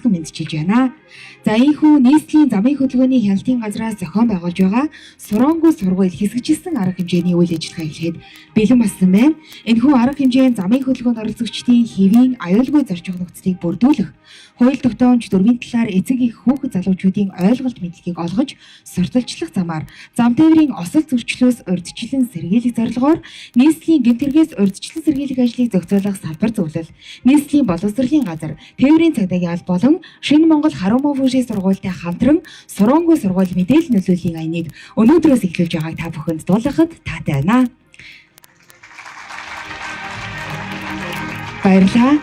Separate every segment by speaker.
Speaker 1: онцлог мэдчилж байна. За ийхүү нийслэлийн замын хөдөлгөөний хяналтын газраас зохион байгуулж байгаа Сургууль сургууль хэсэгчилсэн арга хэмжээний үйл ажиллагаа эхлээд бэлэн болсон байна. Энэхүү арга хэмжээнд замын хөдөлгөөнд оролцогчдын хэвийн аюулгүй зорчих нөхцөлийг бүрдүүлэх, хууль тогтоомж дөрвийн талаар эцэг их хүүхэд залуучуудын ойлголт мэдлэгийг олгож, сурталчлах замаар зам тээврийн осол зөрчлөөс урьдчилан сэргийлэх зорилгоор нийслэлийн гэмтэргээс урьдчилан сэргийлэх ажлыг зохицуулах салбар зөвлөл, нийслэлийн боловсролын газар, тээврийн цагдаагийн алба болон Шинэ Монгол Харуу Фүүшийн сургуультай хамтран Сургууль сургууль мэдээлэл нөлөөллийн аяныг өнөөдрөөс эхлүүлж байгааг та бүхэнд дуулгахад таатай байна. Баярлалаа.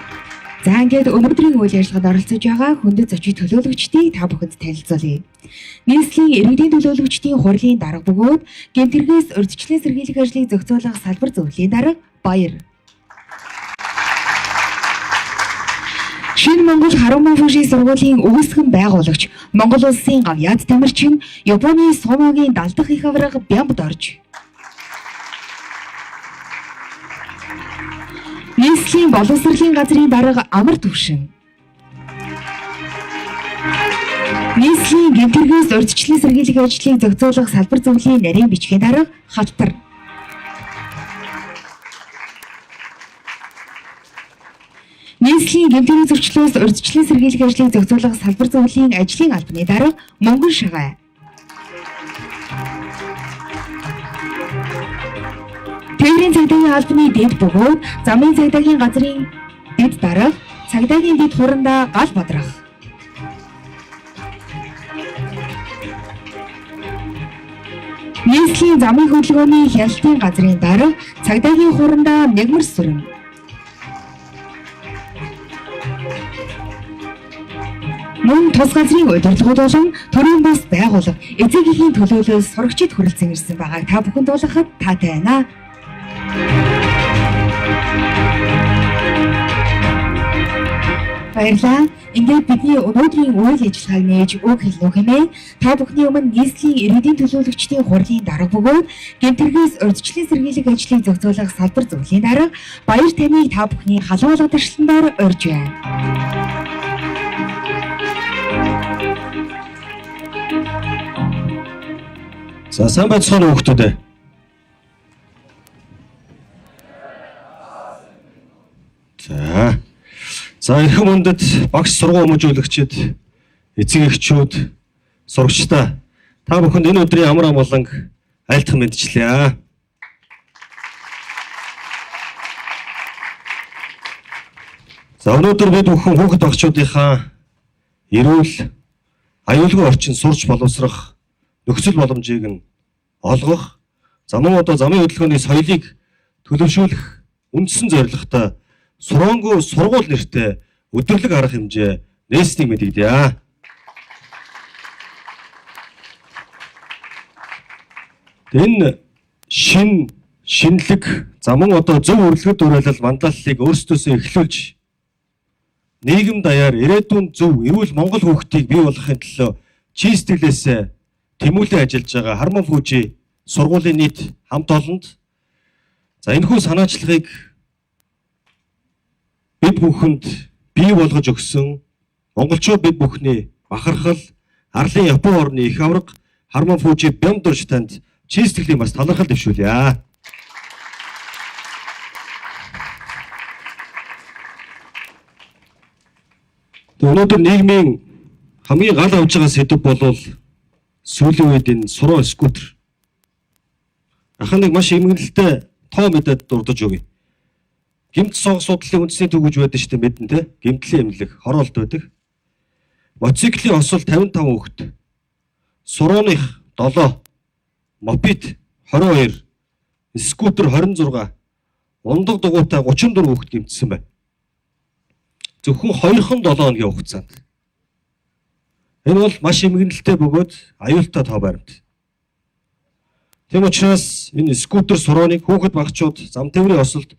Speaker 1: За ингээд өнөөдрийн үйл ажиллагаанд оролцож байгаа хүндэт зочид төлөөлөгчдийг та бүхэнд танилцуулъя. Нийслэлийн иргэдийн төлөөлөгчдийн хурлын дарга бөгөөд гэмтэргээс урьдчилан сэргийлэх ажлыг зохицуулах салбар зөвлөлийн дарга Баяр. Шинэ Монгол Харуу Фүүшийн сургуулийн өгөөсгөн байгуулагч Монгол улсын гавьяад тамирчин Японы Сумогийн далдах их аварга Бямбд орж нийслэлийн боловсролын газрын дарга Амар Түвшин, нийслэлийн гэмтэргээс урьдчилан сэргийлэх ажлыг зохицуулах салбар зөвлөлийн нарийн бичгийн дарга Халтар, нийслэлийн гэмтэргийн зөрчлөөс урьдчилан сэргийлэх ажлыг зохицуулах салбар зөвлөлийн ажлын албаны дарга Монгон Шагай, тээврийн цагдаагийн албаны дэд бөгөөд замын цагдаагийн газрын дэд дарга цагдаагийн дэд хурандаа Гал Бадрах, нийслэлийн замын хөдөлгөөний хяналтын газрын дарга цагдаагийн хурандаа Нягмар Сүрэн, мөн тус газрын удирдлагууд болон төрийн бус байгууллага эцэг эхийн төлөөлөлөөс сурагчид хүрэлцэн ирсэн байгааг та бүхэнд дуулгахад таатай байна. Баярлалаа. Ингээд бидний өнөөдрийн үйл ажиллагааг нээж үг хэлнэ хэмээн та бүхний өмнө нийслэлийн иргэдийн төлөөлөгчдийн хурлын дарга бөгөөд гэмтэргээс урьдчилан сэргийлэх ажлыг зохицуулах салбар зөвлөлийн дарга Баяр таныг та бүхний халуун алгадчлалаар урьж байна.
Speaker 2: За сайн байцгаана уу хүүхдүүд. За эрхэм хүндэт багш сургууль хүмүүжүүлэгчид, эцэг эхчүүд, сурагчдаа та бүхэнд энэ өдрийн амар амгаланг айлтгах мэдчилье. За өнөөдөр бид бүхэн хүүхэд багчуудынхаа эрүүл, аюулгүй орчин сурч боловсрох нөхцөл боломжийг нь олгох, замын хөдөлгөөний соёлыг төлөвшүүлэх үндсэн зорилготой Сургууль сургууль нэртэй өдөрлөг арга хэмжээ нээснийг мэдэгдэе. Энэ шинэлэг заман зөв урлагд уриалал манлайллыг өөрсдөөсөө эхлүүлж нийгэм даяар ирээдүйн зөв эрүүл Монгол хүүхдийг бий болгохын төлөө чи сэтгэлээсээ тэмүүлэн ажиллаж байгаа Харман Фүүжийн сургуулийн нийт хамт олонд за энэхүү санаачлагыг бид бүхэнд бий болгож өгсөн монголчууд бид бүхний бахархал арлын Япон орны их аварга Харман Фүүжи Бямбд орж танд чи сэтгэлийн бас талархал дэвшүүлье. Өнөөдөр нийгмийн хамгийн гал авж байгаа сэдэв бол сүүлийн үед энэ суроо скутер. Ахын нэг маш эмгэнэлтэй тоо мэдээд дурдж өгье. Гэмт сонгох судлалын үндэсний төв гэж байдаг шүү дээ мэдэн тэ. Гэмтлийн эмнэлэг хороолт байдаг. Мотоциклийн осол 55 хүүхэд. Сурууных 7, мопед 22, скутер 26, ундаг дугуйтай 34 хүүхэд гэмтсэн байна. Зөвхөн 2-7 хоногийн хугацаанд. Энэ бол маш эмгэнэлтэй бөгөөд аюултай тоо баримт. Тийм учраас энэ скутер сурууныг хүүхэд багчууд зам тээврийн осолд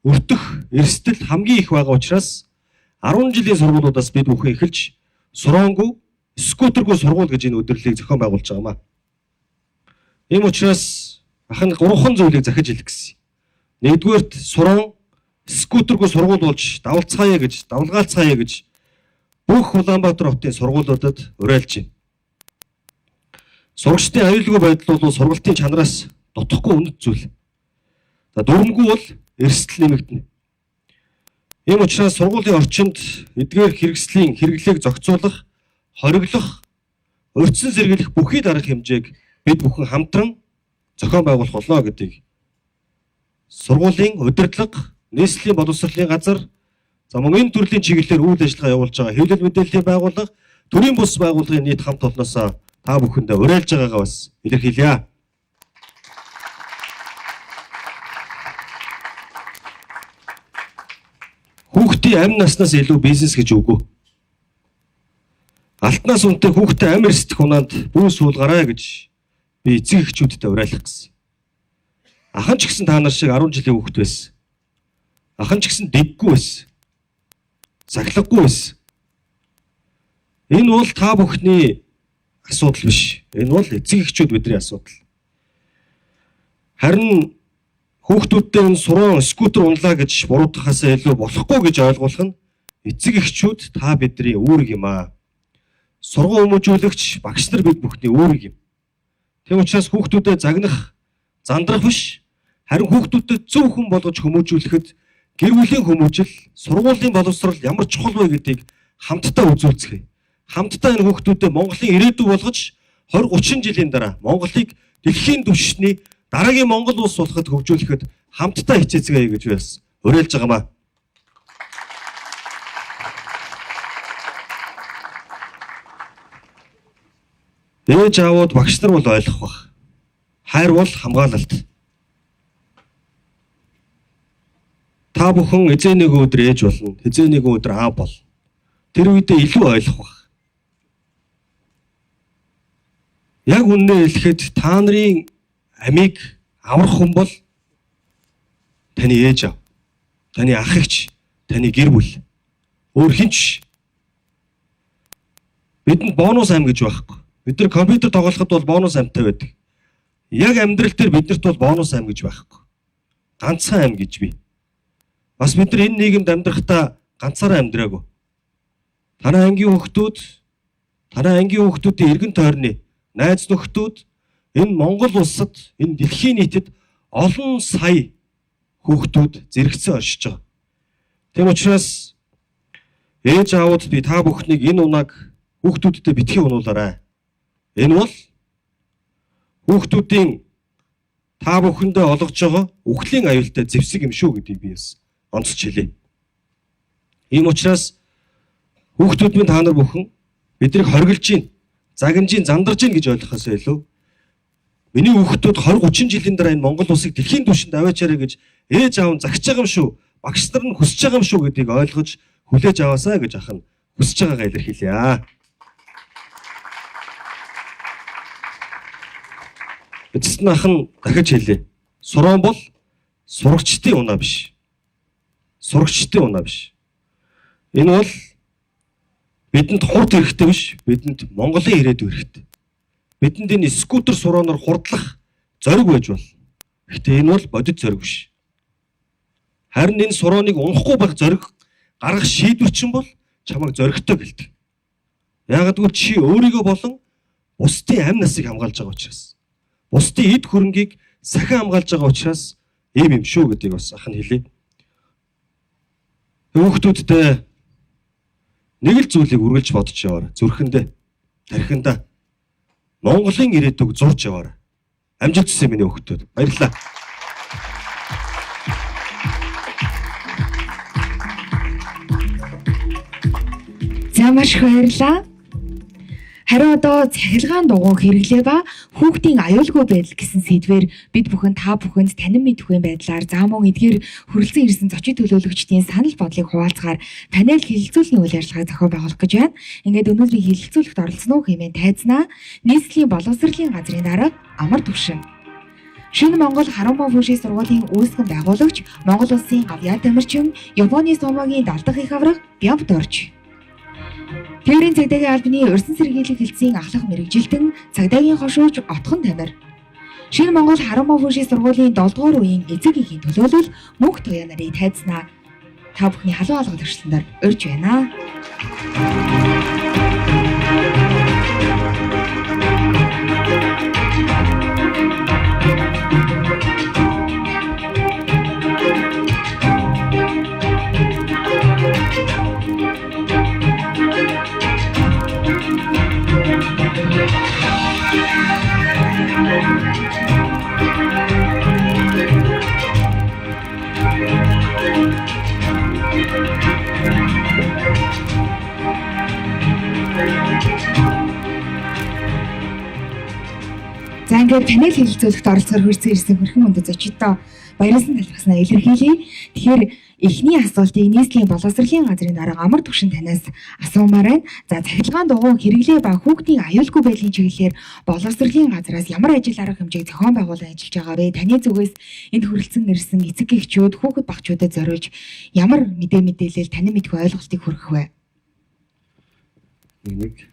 Speaker 2: өртөх эрсдэл хамгийн их байгаа учраас 10 жилийн сургуулиудаас бид бүхэн эхэлж суруунгүй скутергүй сургууль гэж энэ өдөрлөгийг зохион байгуулж байгаамаа. Ийм учраас ахын 3 зүйлийг захиж хэлэх гэсэн. Нэгдүгээрт суруун скутергүй сургууль болж давалцгаая гэж бүх Улаанбаатар хотын сургуулиудад уриалж байна. Сурагчдын аюулгүй байдал бол сургалтын чанараас дутхгүй үнэт зүйл. Дүрмгүй бол эрсдэл нэмэгдэнэ. Ийм учраас сургуулийн орчинд эдгээр хэрэгслийн хэрэглээг зохицуулах, хориглох, урьдчилан сэргийлэх бүхий дарга хэмжээг бид бүхэн хамтран зохион байгуулах болно гэдгийг сургуулийн удирдлага, нийслэлийн боловсролын газар, мөн энэ төрлийн чиглэлээр үйл ажиллагаа явуулж байгаа хэвлэл мэдээллийн байгууллага, төрийн бус байгууллагын нийт хамт олноосоо та бүхэндээ уриалж байгаагаа бас илэрхийлье. Хүүхдийн амь наснаас илүү бизнес гэж үгүй. Алтнаас үнэтэй хүүхдээ амь эрсдэх унаанд бүү суулгаарай гэж би эцэг эхчүүдтэй уриалах гэсэн. Ахан ч гэсэн та нар шиг 10 жилийн хүүхэд байсан. Ахан ч гэсэн дэггүй байсан. Сахилгагүй байсан. Энэ бол та бүхний асуудал биш. Энэ бол эцэг эхчүүд бидний асуудал. Харин хүүхдүүдтэй энэ суран скутер унлаа гэж буруудахаас илүү болохгүй гэж ойлгуулах нь эцэг эхчүүд та бидний үүрэг юм аа. Сургууль хүмүүжүүлэгч багш нар бид бүхний үүрэг юм. Тийм учраас хүүхдүүдэд загнах, зандрах биш, харин хүүхдүүдэд зөв хүн болгож хүмүүжүүлэхэд гэр бүлийн хүмүүжил, сургуулийн боловсрол ямар чухал вэ гэдгийг хамтдаа үзүүлцгээе. Хамтдаа энэ хүүхдүүдэд Монголын ирээдүй болгож 20-30 жилийн дараа Монголыг дэлхийн түвшний дараагийн Монгол улс болоход хөгжүүлэхэд хамтдаа хичээцгээе гэж бас уриалж байгаамаа. Ээж аавууд багш нар бол ойлгох бах. Хайр бол хамгаалалт. Та бүхэн эзэн нэг өдөр ээж болно, эзэн нэг өдөр аав бол. Тэр үедээ илүү ойлгох бах. Яг үннээ хэлэхэд та нарын амийг аврах хүн бол таны ээж аав, таны ах эгч, таны гэр бүл. Өөр хинч. Бидэнд бонус ам гэж байхгүй. Бид нар компьютер тоглоход бол бонус амтай байдаг. Яг амьдрал дээр биднэрт бол бонус ам гэж байхгүй. Ганцхан ам гэж бий. Бас бид нар энэ нийгэмд амьдрахдаа ганцаараа амьдраагүй. Танай ангийн хүүхдүүдийн эргэн тойрны найз нөхдүүд энэ Монгол улсад, энэ дэлхийн нийтэд олон сая хүүхдүүд зэрэгцэн оршиж байгаа. Тийм учраас ээж аавууд би та бүхнийг энэ унааг хүүхдүүдтэй битгий унуулаарай. Энэ бол хүүхдүүдийн та бүхэндээ олгож байгаа үхлийн аюултай зэвсэг юм шүү гэдгийг би бас онцлж хэлье. Ийм учраас хүүхдүүд минь та нар бүхэн биднийг хоригдж гин, загнаж гин, зандарж гин гэж ойлгохоос илүү миний хүүхдүүд 20-30 жилийн дараа энэ Монгол улсыг дэлхийн түвшинд аваачаарай гэж ээж аав нь загч байгаа юм шүү. Багш нар нь хүсэж байгаа юм шүү гэдгийг ойлгож хүлээж аваасаа гэж ах нь хүсэж байгаагаа илэрхийлье. Эцэст нь ах нь дахиж хэлье. Суран бол сурагчдын унаа биш. Сурагчдын унаа биш. Энэ бол бидэнд хурд хэрэгтэй биш, бидэнд Монголын ирээдүй хэрэгтэй. Бидэнд энэ скутер сураанаар хурдлах зориг байж бол. Гэхдээ энэ бол бодит зориг биш. Харин энэ сурааныг унахгүй байх зориг гаргах шийдвэр чинь бол чамайг зоригтой гэлдэг. Яагад гэвэл чи өөрийгөө болон бусдын амь насыг хамгаалж байгаа учраас. Бусдын эд хөрөнгийг сахин хамгаалж байгаа учраас ийм юм шүү гэдгийг бас ах нь хэлье. Хүүхдүүдтэй нэг л зүйлийг үргэлж бодож яваарай. Зүрхэндээ, тархиндаа Монголын ирээдүйг зурж яваарай. Амжилт хүсье миний хүүхдүүд. Баярлалаа.
Speaker 1: За маш их баярлалаа. Харин одоо цахилгаан дугуй хэрэглээ ба хүүхдийн аюулгүй байдал гэсэн сэдвээр бид бүхэн та бүхэнд танин мэдхгүй байдлаар заа мөн эдгээр хүрэлцэн ирсэн зочид төлөөлөгчдийн санал бодлыг хуваалцахаар панел хэлэлцүүлгийн үйл ажиллагаа зохион байгуулах гэж байна. Ингээд өнөөдрийн хэлэлцүүлэгт оролцсон уу хэмээн тайзнаа нийслэлийн боловсролын газрын дарга Амар Түвшин. Шинэ Монгол Харанбаа Фүши сургуулийн үүсгэн байгуулагч Монгол улсын гавьяа тамирчин Японы Сомогийн далдах их авраг Бямб Дорж. Тэрийн цагдаагийн албаны урьдчилан сэргийлэх хэлтсийн ахлах мэрэгжилтэн цагдаагийн хошууч Отхон Тамир. Шинэ Монгол Харанбаа Фүши сургуулийн 7 дугаар үеийн эцэг эхийн төлөөлөл мөнх туяа нарын тайзнаа та бүхний халуун алгад өршлөндөр урьж байна. За ингээд панел хэлэлцүүлэгт оролцохоор хүрсэн ирсэн хөрхэн мөндөд зочдоо баярлсан талбарснаа илэрхийлье. Тэгэхээр эхний асуултыг нийслэлийн боловсролын газрын дарга амар түвшин танаас асуумаар байна. За цахилгаан дугуй хэрэглээ ба хүүхдийн аюулгүй байдлын чиглэлээр боловсролын газраас ямар ажил арга хэмжээг зохион байгуулан ажиллаж байгаа вэ? Таны зүгээс энд хүрэлцэн ирсэн эцэг эхчүүд хүүхэд багчуудад зориулж ямар мэдээлэл танин мэдгүй ойлголтыг хүргэх вэ?
Speaker 2: Нэг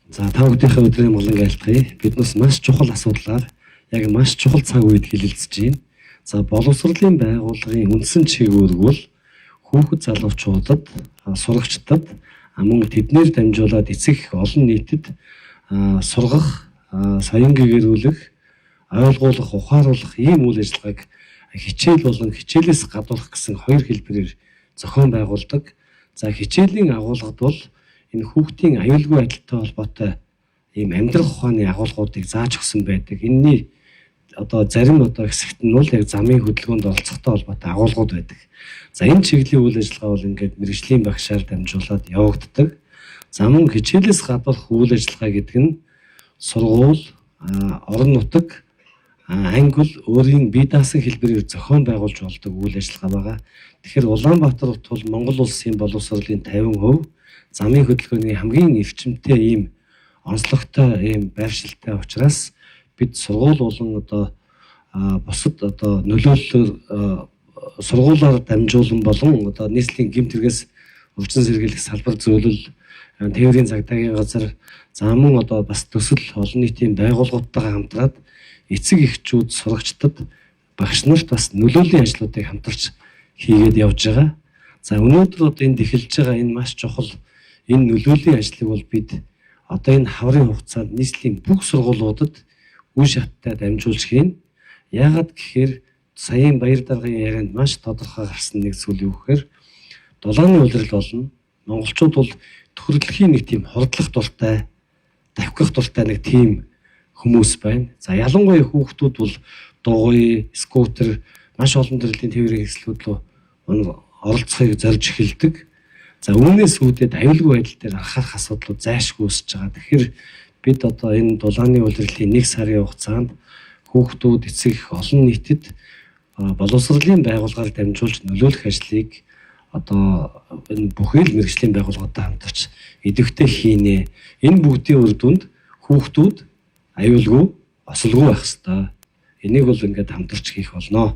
Speaker 2: за та бүхнийхээ өдрийн болон айлтгая. Биднээс маш чухал асуудлаар яг маш чухал цаг үед хэлэлцэж байна. За боловсролын байгууллагын үндсэн чиглэл бол хүүхэд залуучуудад, сурагчдад мөн тэднэр дамжуулаад эцэг олон нийтэд сургах, соён гэгэрүүлэх, ойлгуулах, ухааруулах ийм үйл ажиллагааг хичээл болон хичээлээс гадуурх гэсэн хоёр хэлбэрээр зохион байгуулдаг. За хичээлийн агуулгад бол энэ хүүхдийн аюулгүй байдалтай холбоотой ийм амьдрах ухааны агуулгуудыг зааж өгсөн байдаг. Энэний зарим хэсэгт нь бол яг замын хөдөлгөөнд оролцохтой холбоотой агуулгууд байдаг. За энэ чиглэлийн үйл ажиллагаа бол ингээд мэргэжлийн багшаар дамжуулаад явагддаг. За мөн хичээлээс гадуурх үйл ажиллагаа гэдэг нь сургууль, орон нутаг, англи өөрийн бие даасан хэлбэрээр зохион байгуулж болдог үйл ажиллагаа байгаа. Тэгэхээр Улаанбаатар хотод Монгол улсын боловсролын 50%, замын хөдөлгөөний хамгийн эрчимтэй ийм онцлогтой ийм байршилтай учраас бид сургууль болон бусад нөлөөллөөр сургуулиар дамжуулан болон нийслэлийн гэмт хэрэгээс өвчин сэргийлэх салбар зөвлөл, тээврийн цагдаагийн газар, за мөн бас төсөл олон нийтийн байгууллагуудтайгаа хамтраад эцэг эхчүүд, сурагчдад, багш нарт бас нөлөөллийн ажлуудыг хамтарч хийгээд явж байгаа. За өнөөдөр энд эхэлж байгаа энэ маш чухал энэ нөлөөллийн ажлыг бол бид энэ хаврын хугацаанд нийслэлийн бүх сургуулиудад үе шаттай дамжуулж хийн. Яагаад гэхээр саяын баяр даргын ярианд маш тодорхой гарсан нэг зүйл юу гэхээр дулааны улирал болно. Монголчууд бол төрөлхийн нэг тийм хордлох дуртай, давхих дуртай нэг тийм хүмүүс байна. За ялангуяа хүүхдүүд бол дугуй, скутер, маш олон төрлийн тээврийн хэвслүүд рүү оролцохыг зорж эхэлдэг. За үүнээс үүдээд аюулгүй байдал дээр анхаарах асуудлууд зайлшгүй үүсэж байгаа. Тэгэхээр бид энэ дулааны улирлын 1 сарын хугацаанд хүүхдүүд, эцэг олон нийтэд боловсролын байгууллагаар дамжуулж нөлөөлөх ажлыг энэ бүхий л мэргэжлийн байгууллагуудтай хамтарч идэвхтэй хийнэ. Энэ бүгдийн үр дүнд хүүхдүүд аюулгүй, осолгүй байх ёстой. Энийг бол ингээд хамтарч хийх болно.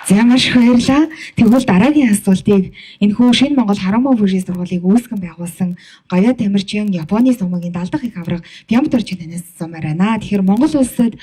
Speaker 1: За маш их баярлалаа. Тэгвэл дараагийн асуултыг энэхүү шинэ Монгол Харамоо бүжгийн сургуулийг үүсгэн байгуулсан Гоёо Тамирчин Японы сумагийн далдах их авраг Пямторчин танаас асуумаар байна. Тэгэхээр Монгол улсад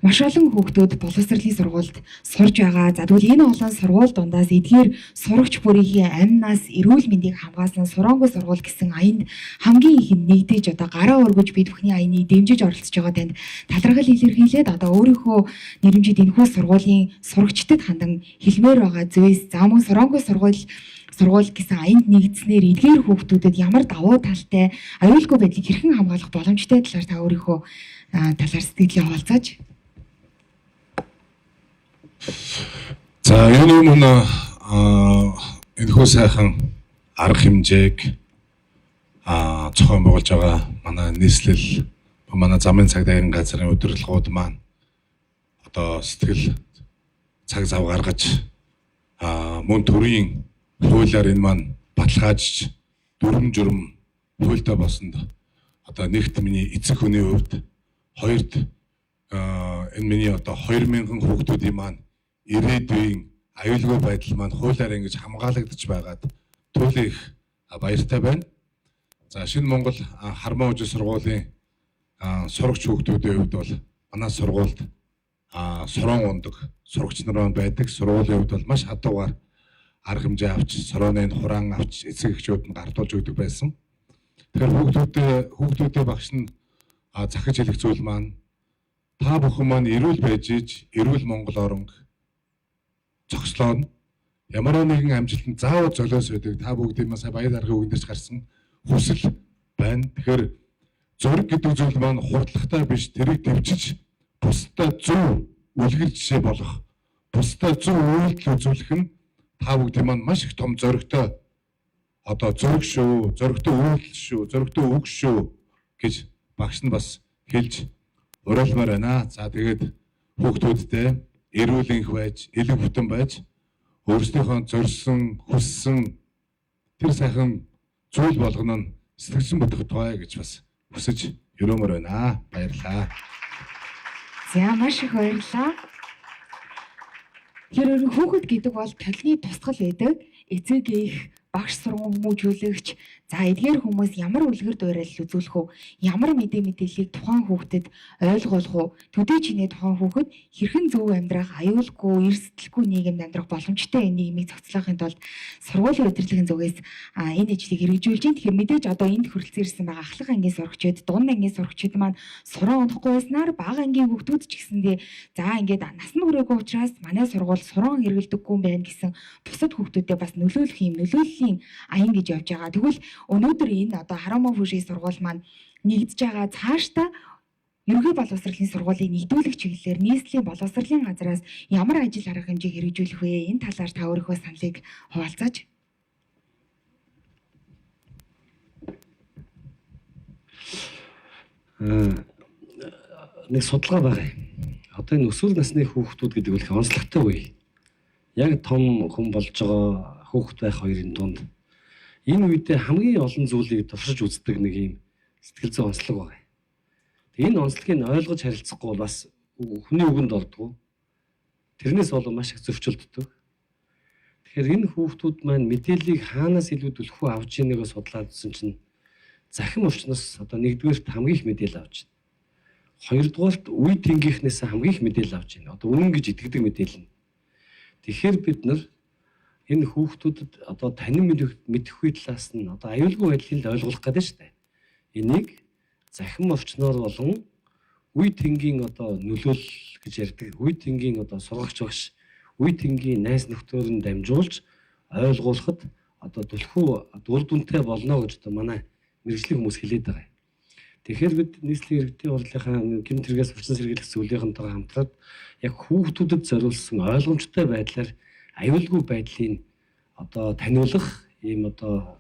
Speaker 1: маш олон хүүхдүүд боловсролын сургуульд сурж байгаа. За тэгвэл энэ олон сургууль дундаас эдгээр сурагч бүрийн амнаас эрүүл мэндийг хамгаалсан Сурангуй сургууль гэсэн аянд хамгийн их нэгдэж гараа өргөж бид бүхний аяныг дэмжиж оролцож байгаа танд талархал илэрхийлээд өөрийнхөө нэрмжид энэхүү сургуулийн сурагчдад хандан хэлмээр байгаа зүйлс за мөн Сурангуй сургууль гэсэн аянд нэгдснээр эдгээр хүүхдүүдэд ямар давуу талтай аюулгүй байдлыг хэрхэн хамгаалах боломжтой талаар та өөрийнхөө талаар сэтгэлээ хуваалцаач.
Speaker 3: За энэ өмнө энэхүү сайхан арга хэмжээг зохион байгуулж байгаа манай нийслэл манай замын цагдаагийн газрын удирдлагууд маань сэтгэл цаг зав гаргаж мөн төрийн хуулиар энэ маань баталгаажж дүрм журм хуультай болсонд нэгт миний эцэг хүний хувьд хоёрд энэ миний 2000 хүүхдүүдийн маань ирээдүйн аюулгүй байдал маань хуулиар ингэж хамгаалагдаж байгаад туйлын их баяртай байна. За шинэ Монгол Харамоо бүжгийн сургуулийн сурагч хүүхдүүдийн хувьд бол манай сургуульд суран ундаг сурагч нар байдаг. Сургуулийн хувьд бол маш хадуугаар арга хэмжээ авч, сорооны хураан авч эцэг эхчүүд нь гардуулж өгдөг байсан. Тэгэхээр хүүхдүүдээ багш нь захиж хэлэх зүйл маань та бүхэн маань эрүүл байж иж, эрүүл Монгол орнг зогслоо. Ямар нэгэн амжилтанд заавал золиос байдаг. Та бүгдийн маань сая баяр даргын үгэндэж гарсан хүсэл байна. Тэгэхээр зураг гэдэг зүйл маань хурдлагатай биш, тэрийг дэвчиж бусдад зөв үлгэр жишээ болох, бусдад зөв үйлдэл үзүүлэх нь та бүгдийн маань маш их том зоригтой зураг шүү, зоригтой үйлдэл шүү, зоригтой үг шүү гэж багш нь бас хэлж уриалмаар байна. За тэгээд хүүхдүүдтэй эрүүл энх байж, элэг бүтэн байж өөрсдийнхөө зорьсон, хүссэн тэр сайхан зүйл болгоно нь сэтгэлсэн бодогдгоё гэж бас хүсэж өрөмөр байна. Баярлалаа.
Speaker 1: За маш их баярлалаа. Тэр хүүхэд гэдэг бол толны тусгал байдаг. Эцэг их, багш сургууль хүмүүжүүлэгч, за эдгээр хүмүүс ямар үлгэр дуурайлал үзүүлэх үү? Ямар мэдээллийг тухайн хүүхдэд ойлгуулах уу? Төдий чиний тухайн хүүхэд хэрхэн зөв амьдрах, аюулгүй, эрсдэлгүй нийгэмд амьдрах боломжтой энэ нийгмийг цогцлоохын тулд сургуулийн удирдлагын зүгээс энэ ажлыг хэрэгжүүлж байна. Тэгэхээр мэдээж одоо энд хүрэлцэн ирсэн байгаа ахлах ангийн сурагчид, дунд ангийн сурагчид маань суран унахгүй байснаар бага ангийн хүүхдүүд ч гэсэндээ за ингээд насны хүрээгүй учраас манай сургууль суран хэрэгэлдэггүй юм байна гэсэн бусад хүүхдүүдэд бас нөлөөллийн аян гэж явж байгаа. Тэгвэл өнөөдөр энэ одоо Харамаа Фүшийн сургууль маань нэгдэж байгаа цаашдаа ерөнхий боловсролын сургуулийн нэгдүүлэх чиглэлээр нийслэлийн боловсролын газраас ямар ажил арга хэмжээ хэрэгжүүлэх вэ? Энэ талаар та өөрийнхөө саналыг хуваалцаач.
Speaker 2: Нэг судалгаа байгаа. Одоо энэ өсвөр насны хүүхдүүд гэдэг нь их онцлогтой үе. Яг том хүн болж байгаа хүүхэд байх хоёрын дунд энэ үедээ хамгийн олон зүйлийг туршиж үздэг нэг юм сэтгэл зүйн онцлог байгаа. Энэ онцлогийг ойлгож харилцахгүй бол бас хүний үгэнд олдгоо. Тэрнээс болон маш их зөрчилддөг. Тэгэхээр энэ хүүхдүүд маань мэдээллийг хаанаас илүү түлхүү авч ийнэгээ судлаад үзсэн чинь захин орчноос одоо нэгдүгээрт хамгийн их мэдээлэл авч байна. Хоёрдугаарт үе тэнгийнхнээс хамгийн их мэдээлэл авч байна. Одоо үнэн гэж итгэдэг мэдээлэл нь. Тэгэхээр бид нар энэ хүүхдүүдэд одоо танин мэдэх үе талаас нь одоо аюулгүй байдлыг ойлгуулах гэдэг шүү дээ. Энийг захин орчноор болон үе тэнгийн одоо нөлөөлөл гэж ярьдаг. Үе тэнгийн одоо сургагч багш, үе тэнгийн найз нөхдөөр нь дамжуулж ойлгуулахад одоо түлхүү дур дүнтэй болно гэж одоо манай мэргэжлийн хүмүүс хэлээд байгаа. Тэгэхээр бид нийслэлийн иргэдийн хурлынхаа гэмт хэрэгээс урьдчилан сэргийлэх зүйлийнхэнтэйгээ хамтраад яг хүүхдүүдэд зориулсан ойлгомжтой байдлаар аюулгүй байдлыг одоо таниулах ийм одоо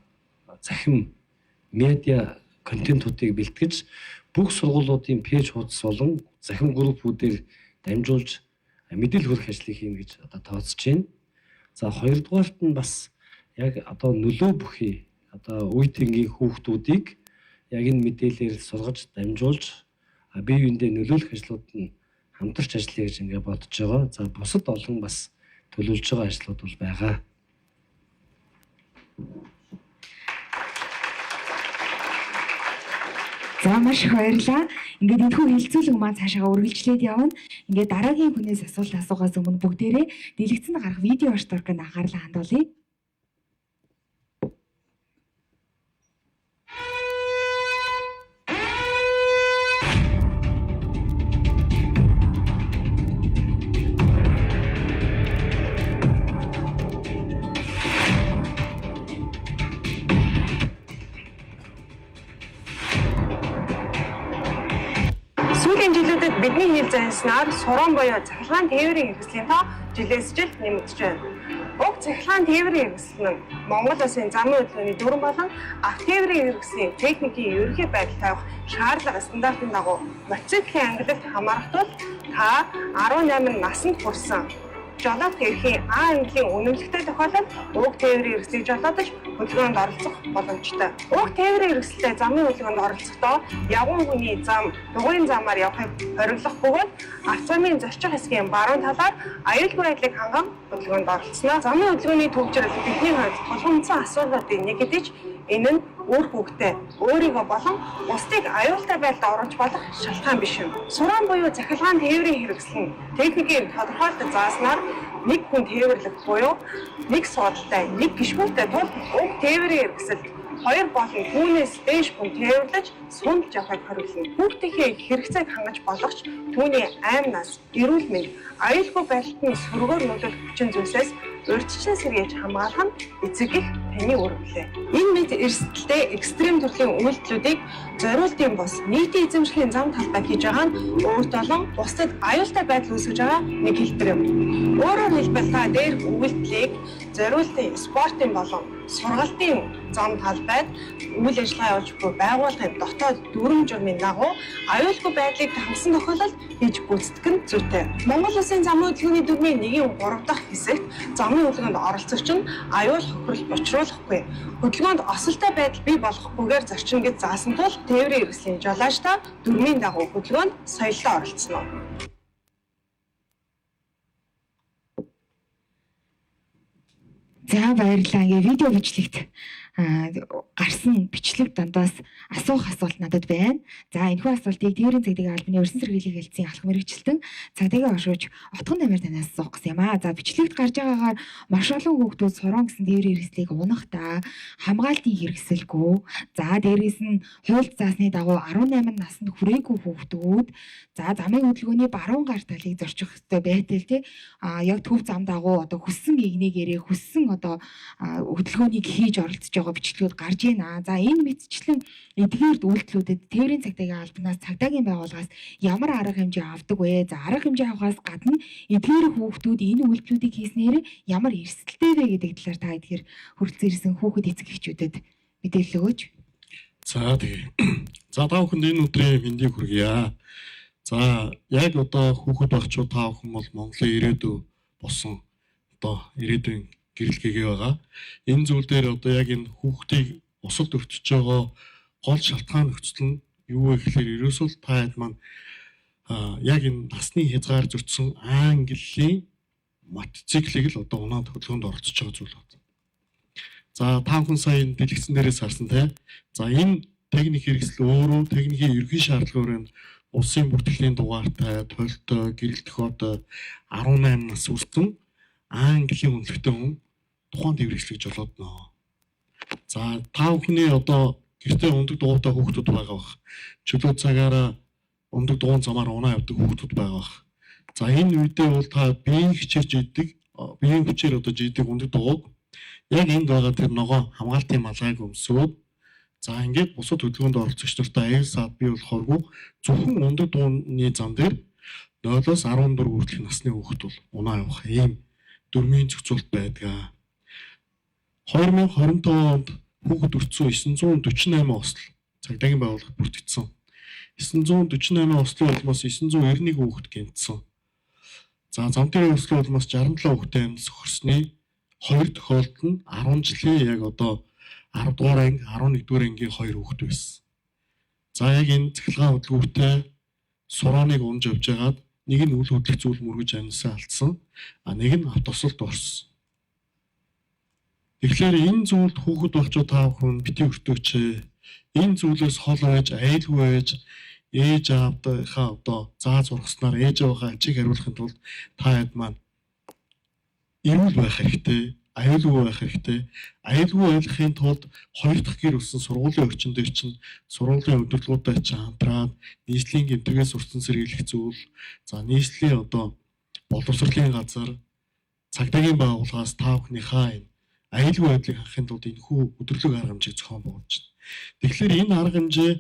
Speaker 2: захим медиа контентуудыг бэлтгэж бүх сургуулиудын пэйж хуудас болон захим группүүдээр дамжуулж мэдээлэл хүргэх ажлыг хийнэ гэж одоо тооцож байна. За хоёрдугаарт нь бас яг одоо нөлөө бүхий одоо үе тэнгийн хүүхдүүдийг яг энэ мэдээлэлээр сургаж дамжуулж бие биендээ нөлөөлөх ажлууд нь хамтарч ажиллая гэж ингээд бодож байгаа. За бусад олон бас төлөвлөж байгаа ажлууд бол байгаа.
Speaker 1: За маш их баярлалаа. Ингээд энэхүү хэлцүүлэг маань цаашаа үргэлжлээд явна. Ингээд дараагийн хүнээс асуулт асуухаас өмнө бүгдээрээ дэлгэцэнд гарах видео шторканд анхаарлаа хандуулъя.
Speaker 4: Сүүлийн жилүүдэд бидний хэл занснаар суран буюу цахилгаан тээврийн хэрэгслийн тоо жилээс жил нэмэгдэж байна. Уг цахилгаан тээврийн хэрэгсэл нь Монгол Улсын замын хөдөлгөөний дүрм болон авто тээврийн хэрэгслийн техникийн ерөнхий байдал тавих шаардлага стандартын дагуу мотоциклийн ангилалд хамаарах тул та 18 наснд хүрсэн жолоодох эрхийн А английн үнэмлэхтэй тохиолдолд уг тээврийн хэрэгслийг жолоодож хөдөлгөөнд оролцох боломжтой. Уг тээврийн хэрэгслээ замын хөдөлгөөнд оролцохдоо явган хүний зам дугуйн замаар явахыг хориглох бөгөөд автомобилийн зорчих хэсгийн баруун талаар аюулгүй байдлыг ханган хөдөлгөөнд оролцсноо. Замын хөдөлгөөний төвчрөл бидний хувьд тулгымцсан асуудлуудын нэг гэдэж Энэ нь өөр хүүхдээ өөрийгөө болон бусдыг аюултай байдалд оруулж болох шалтгаан биш юм. Сураан буюу захилгаан тээврийн хэрэгсэл нь техникийн тодорхойлолт зааснаар нэг хүн тээвэрлэх буюу нэг суудалтай, нэг гишүүнтэй тул уг тээврийн хэрэгсэл хоёр болон түүнээс дээш хүн тээвэрлэж сунд явахыг хариулна. Хүүхдийнхээ хэрэгцээг хангаж болгоч түүний аим нас, эрүүл мэнд, аюулгүй байдалд сөргөөр нөлөөлөх хүчин зүйлсээс урьдчилан сэргийж хамгаалах нь эцэг их таны үр хүлээ. Энэ мэд эрсдэлтэй экстрем төрлийн үйлдэлүүдийг зориултын бос нийтийн эзэмшлийн зам талбай хийж байгаа нь өөрт болон бусдад аюултай байдал үүсгэж байгаа нэг хэлбэр юм. Өөрөөр хэлбэл та дээрх үйлдэлийг зориултын, спортын болон сургалтын зам талбайд үйл ажиллагаа явуулж буй байгууллагын дотоод дүрм журмын дагуу аюулгүй байдлыг хангасан тохиолдолд хийж гүйцэтгэх нь зүйтэй. Монгол Улсын замын хөдөлгөөний дүрмийн 1/3 дахь хэсэгт замын хөдөлгөөнд оролцогч нь аюул хохирол учруулахгүй, хөдөлгөөнд осолтой байдал бий болохгүйгээр зарчим гэж заасан тул тээврийн хэрэгслийн жолоочтой дүрмийн дагуу хөдөлгөөнд соёлоо оролцсон нь.
Speaker 1: За баярлалаа. Ингээ видео бичлэгт гарсан бичлэг дондоос асуух асуулт надад байна. За энэхүү асуултыг Тээврийн цагдаагийн албаны өрсөн сэргийлэх хэлтсийн ахлах мэрэгчлэн цагдаагийн оршууч Утган намир танаас асуух гэсэн юм аа. За бичлэгт гарч байгаагаар маш олон хүүхдүүд сурган гэсэн тээврийн хэрэгслийг унахдаа хамгаалтын хэрэгсэлгүй. За дээрээс нь хуульд заасны дагуу 18 наснд хүрээгүй хүүхдүүд за замын хөдөлгөөний баруун гар талыг зорчих ёстой байтал тий яг төв зам дагуу одоо хүссэн игнэгээрээ хүссэн одоо хөдөлгөөнийг хийж оролцож байгаа бичлэгүүд гарч ийна. За энэ мэдчлэн эдгээр үйлдэлүүдэд Тээврийн цагдаагийн албанаас цагдаагийн байгууллагаас ямар арга хэмжээ авдаг вэ? За арга хэмжээ авахаас гадна эдгээр хүүхдүүд энэ үйлдэлүүдийг хийснээр ямар эрсдэлтэй вэ гэдэг талаар та эдгээр хүрэлцэн ирсэн хүүхэд эцэг эхчүүдэд мэдээлэл өгөөч.
Speaker 5: За тэгээ. За та бүхэнд энэ өдрийн мэндийг хүргье. За яг одоо хүүхэд багчуу та бүхэн бол Монголын ирээдүй болсон одоо ирээдүйн гэрэлгээгээ байгаа. Энэ зүйл дээр одоо яг энэ хүүхдийг усалд өртөж байгаа гол шалтгаан нөхцөл нь юу вэ гэхээр ерөөсөө та хэд маань яг энэ насны хязгаар зөрчсөн английн мотоциклийг л одоо унаад хөдөлгөөнд оролцож байгаа зүйл байна. За та бүхэн сая энэ дэлгэцэн дээрээс харсан те. За энэ техник хэрэгсэл өөрөө техникийн ерхий шаардлагаар улсын бүртгэлийн дугаартай, туйлтай, гэрэл төхөөд 18 нас хүрсэн английн үнэлгээтэй хүн тухайн тээврийслийг жолоодно. За та бүхний одоо гэртээ ундаг дугуйтай хүүхдүүд байгаа бах. Чөлөө цагаараа ундаг дугуйн замаар унаа явдаг хүүхдүүд байгаа бах. За энэ үедээ бол та биеийн хичээж идэг, биеийн хүчээр одоо жидэг ундаг дугуйг яг энд байгаа тэр ногоо хамгаалтын малгайг өмсөөд за ингээд бусад хөдөлгөөнд оролцогч нартай аял саад бий болохооргүй зөвхөн ундаг дугуйны зам дээр 0-14 хүртэлх насны хүүхэд бол унаа явах ийм дүрмийн зохицуулт байдаг. 2025 онд хүүхэд өртсөн 948 осол цагдаагийн байгууллагад бүртгэгдсэн. 948 ослын улмаас 991 хүүхэд гэмтсэн. За замтын ослын улмаас 67 хүүхдээ амьд сохирсны 2 тохиолдолд нь 10 жилийн яг одоо 10 дугаар анги, 11 дугаар ангийн 2 хүүхэд байсан. За яг энэ цахилгаан хөдөлгөөнтэй сурааныг унж явж байгаад нэг нь үл хөдлөх зүйл мөргөж амьсаа алдсан, нэг нь автосолд орсон. Тэгэхээр энэ зүйлд хүүхэд багчуу та бүхэн бити өртөөч. Энэ зүйлээс хол байж, аюулгүй байж, ээж аавынхаа одоо зааж ургаснаар ээж аваахаа ачиг хариулахын тулд та хэд маань эрүүл байх хэрэгтэй, аюулгүй байх хэрэгтэй. Аюулгүй байхын тулд хоёр дахь гэр өссөн сургуулийн орчин дээр чинь сургуулийн удирдлагуудтай чинь хамтраад нийслэлийн гэмтгээс урьдчилан сэргийлэх зүйл, за нийслэлийн одоо боловсролын газар, цагдаагийн байгууллагаас та бүхнийхээ энэ аюулгүй байдлыг хангахын тулд энэхүү өдөрлөг арга хэмжээг зохион байгуулж байна. Тэгэхээр энэ арга хэмжээ